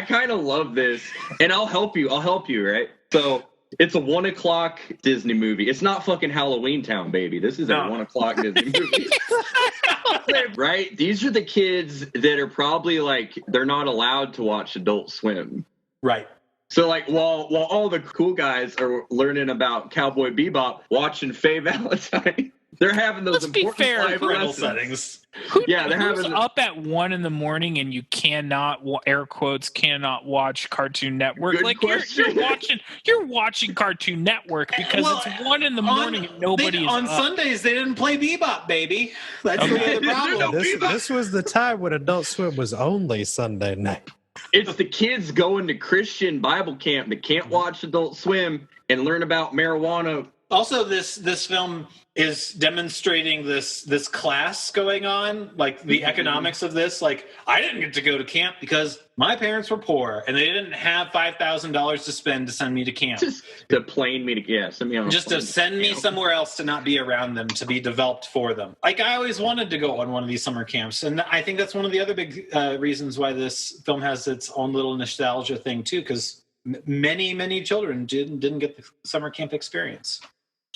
kind of love this, and I'll help you, right? So it's a 1 o'clock Disney movie. It's not fucking Halloween Town, baby. This is a 1 o'clock Disney movie. Right? These are the kids that are probably like, they're not allowed to watch Adult Swim. Right. So like while all the cool guys are learning about Cowboy Bebop, watching Faye Valentine, they're having those important life lessons. Who's up at 1 a.m. and you cannot, air quotes, cannot watch Cartoon Network? Good like question. you're watching Cartoon Network because it's 1 a.m. and nobody is on up. Sundays. They didn't play Bebop, baby. That's the other problem. This was the time when Adult Swim was only Sunday night. It's the kids going to Christian Bible camp that can't watch Adult Swim and learn about marijuana. Also, this film is demonstrating this class going on, like the economics of this. Like, I didn't get to go to camp because my parents were poor and they didn't have $5,000 to spend to send me to camp. Just to plane me to send me on. Just to send me somewhere else to not be around them, to be developed for them. Like, I always wanted to go on one of these summer camps, and I think that's one of the other big reasons why this film has its own little nostalgia thing too, because many children didn't get the summer camp experience.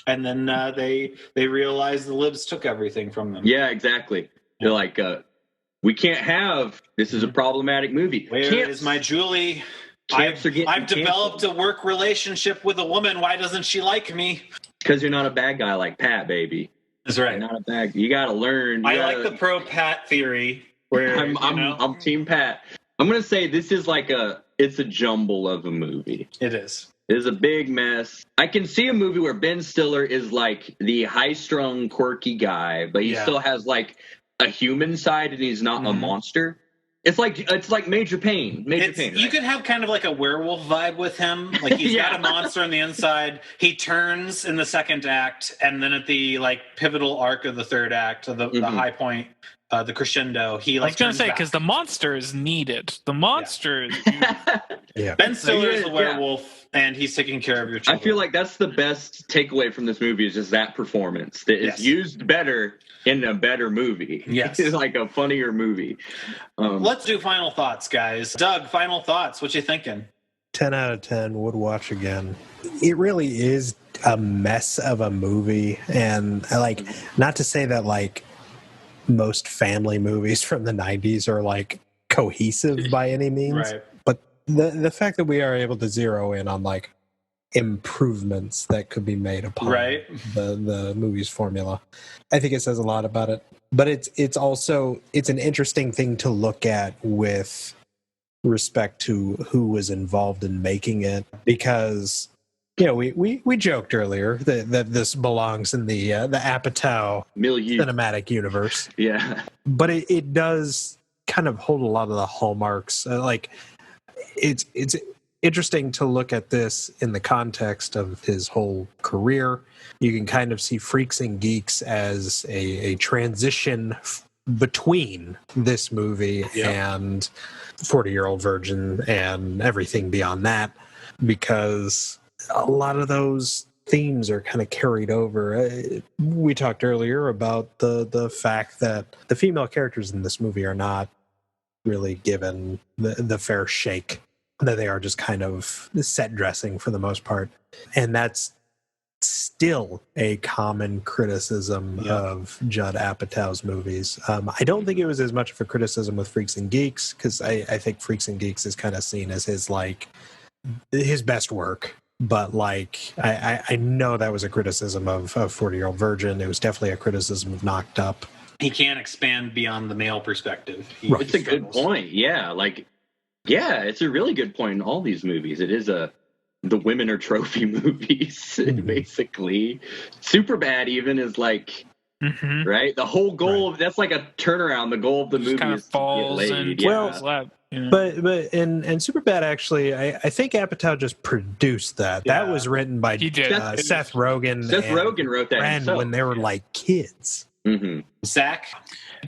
And then they realized the libs took everything from them. Yeah, exactly. They're like, we can't have, this is a problematic movie. Where is my Julie? I've developed a work relationship with a woman. Why doesn't she like me? Because you're not a bad guy like Pat, baby. That's right. You're not a bad. You got to learn. Like the pro Pat theory. Where I'm Team Pat. I'm gonna say this is like it's a jumble of a movie. It is. It is a big mess. I can see a movie where Ben Stiller is like the high-strung, quirky guy, but he still has like a human side, and he's not a monster. It's like Major Payne. Major Payne. You could have kind of like a werewolf vibe with him. Like he's got a monster on the inside. He turns in the second act, and then at the like pivotal arc of the third act, the high point, the crescendo, he like. I was gonna say because the monster is needed. The monster is. Ben Stiller is a werewolf, and he's taking care of your children. I feel like that's the best takeaway from this movie is just that performance that is used better in a better movie. Yes. It's like a funnier movie. Let's do final thoughts, guys. Doug, final thoughts. What you thinking? 10 out of 10 would watch again. It really is a mess of a movie, and like, not to say that like most family movies from the 90s are like cohesive by any means, but the fact that we are able to zero in on like improvements that could be made upon the movie's formula, I think it says a lot about it. But it's also an interesting thing to look at with respect to who was involved in making it, because we joked earlier that this belongs in the Apatow milieu cinematic universe. Yeah, but it does kind of hold a lot of the hallmarks. Like it's interesting to look at this in the context of his whole career. You can kind of see Freaks and Geeks as a transition between this movie and 40-Year-Old Virgin and everything beyond that, because a lot of those themes are kind of carried over. We talked earlier about the fact that the female characters in this movie are not really given the fair shake that they are, just kind of set dressing for the most part. And that's still a common criticism of Judd Apatow's movies. I don't think it was as much of a criticism with Freaks and Geeks, because I think Freaks and Geeks is kind of seen as his best work. But I know that was a criticism of 40-Year-Old Virgin. It was definitely a criticism of Knocked Up. He can't expand beyond the male perspective. It's a good point. Yeah, it's a really good point in all these movies. It is the women are trophy movies, basically. Superbad even is right? The whole goal of that's like a turnaround. The goal of the movie is to get laid. But in Superbad, actually, I think Apatow just produced that. That was written by Seth Rogen. Seth Rogen wrote that himself. When they were kids. Zach?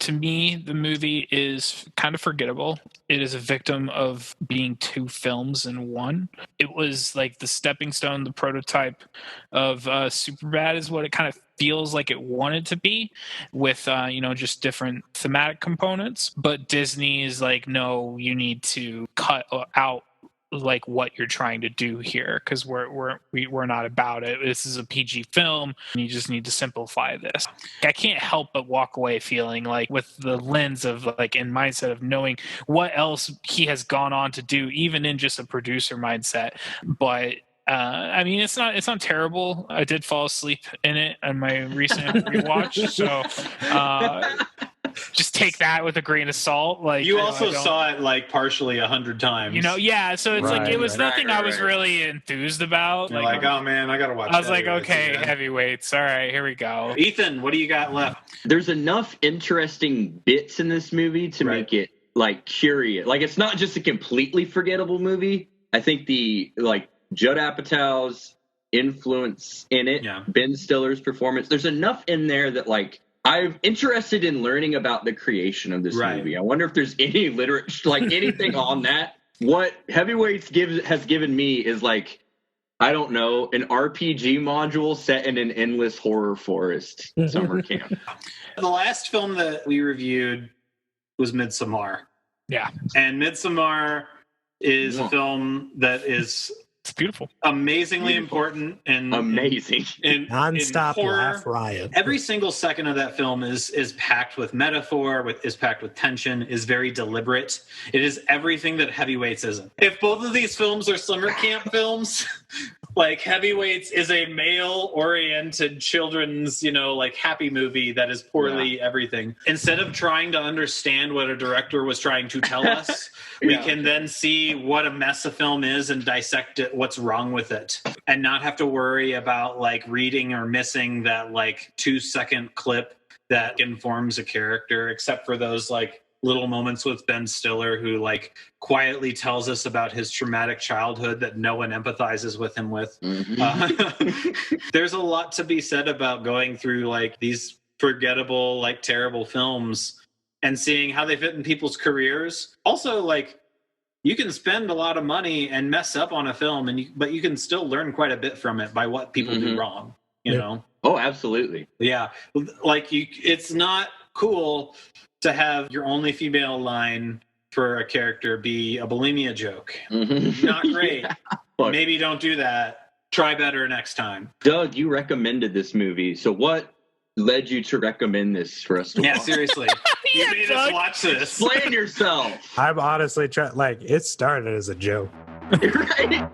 To me, the movie is kind of forgettable. It is a victim of being two films in one. It was the stepping stone, the prototype of Superbad is what it kind of feels like it wanted to be, with just different thematic components. But Disney is no, you need to cut out what you're trying to do here, because we're not about it. This is a PG film, and you just need to simplify this. I can't help but walk away feeling with the lens of and mindset of knowing what else he has gone on to do, even in just a producer mindset. But it's not terrible. I did fall asleep in it on my recent rewatch, so just take that with a grain of salt. You also saw it partially 100 times. So it's it was nothing I was really enthused about. You're oh man, I gotta watch. I was okay, Heavyweights. All right, here we go. Ethan, what do you got left? There's enough interesting bits in this movie to make it curious. It's not just a completely forgettable movie. I think the Judd Apatow's influence in it, Ben Stiller's performance, there's enough in there that I'm interested in learning about the creation of this movie. I wonder if there's any literature, anything on that. What Heavyweights has given me is I don't know, an RPG module set in an endless horror forest summer camp. The last film that we reviewed was Midsommar. Yeah. And Midsommar is a film that is... It's beautiful. Amazingly important and amazing. Non-stop laugh riot. Every single second of that film is packed with metaphor, is packed with tension, is very deliberate. It is everything that Heavyweights isn't. If both of these films are summer camp films, Heavyweights is a male-oriented children's, happy movie that is poorly everything. Instead of trying to understand what a director was trying to tell us, we can then see what a mess a film is and dissect it, what's wrong with it, and not have to worry about reading or missing that 2-second clip that informs a character, except for those little moments with Ben Stiller, who quietly tells us about his traumatic childhood that no one empathizes with him with. There's a lot to be said about going through these forgettable, terrible films and seeing how they fit in people's careers. Also, you can spend a lot of money and mess up on a film, but you can still learn quite a bit from it by what people do wrong. You know? Oh, absolutely. Yeah, it's not cool to have your only female line for a character be a bulimia joke. Not great. Maybe don't do that. Try better next time. Doug, you recommended this movie, so what led you to recommend this for us to watch? Yeah, seriously. You made us watch this. Explain yourself. I'm honestly trying. It started as a joke. Right?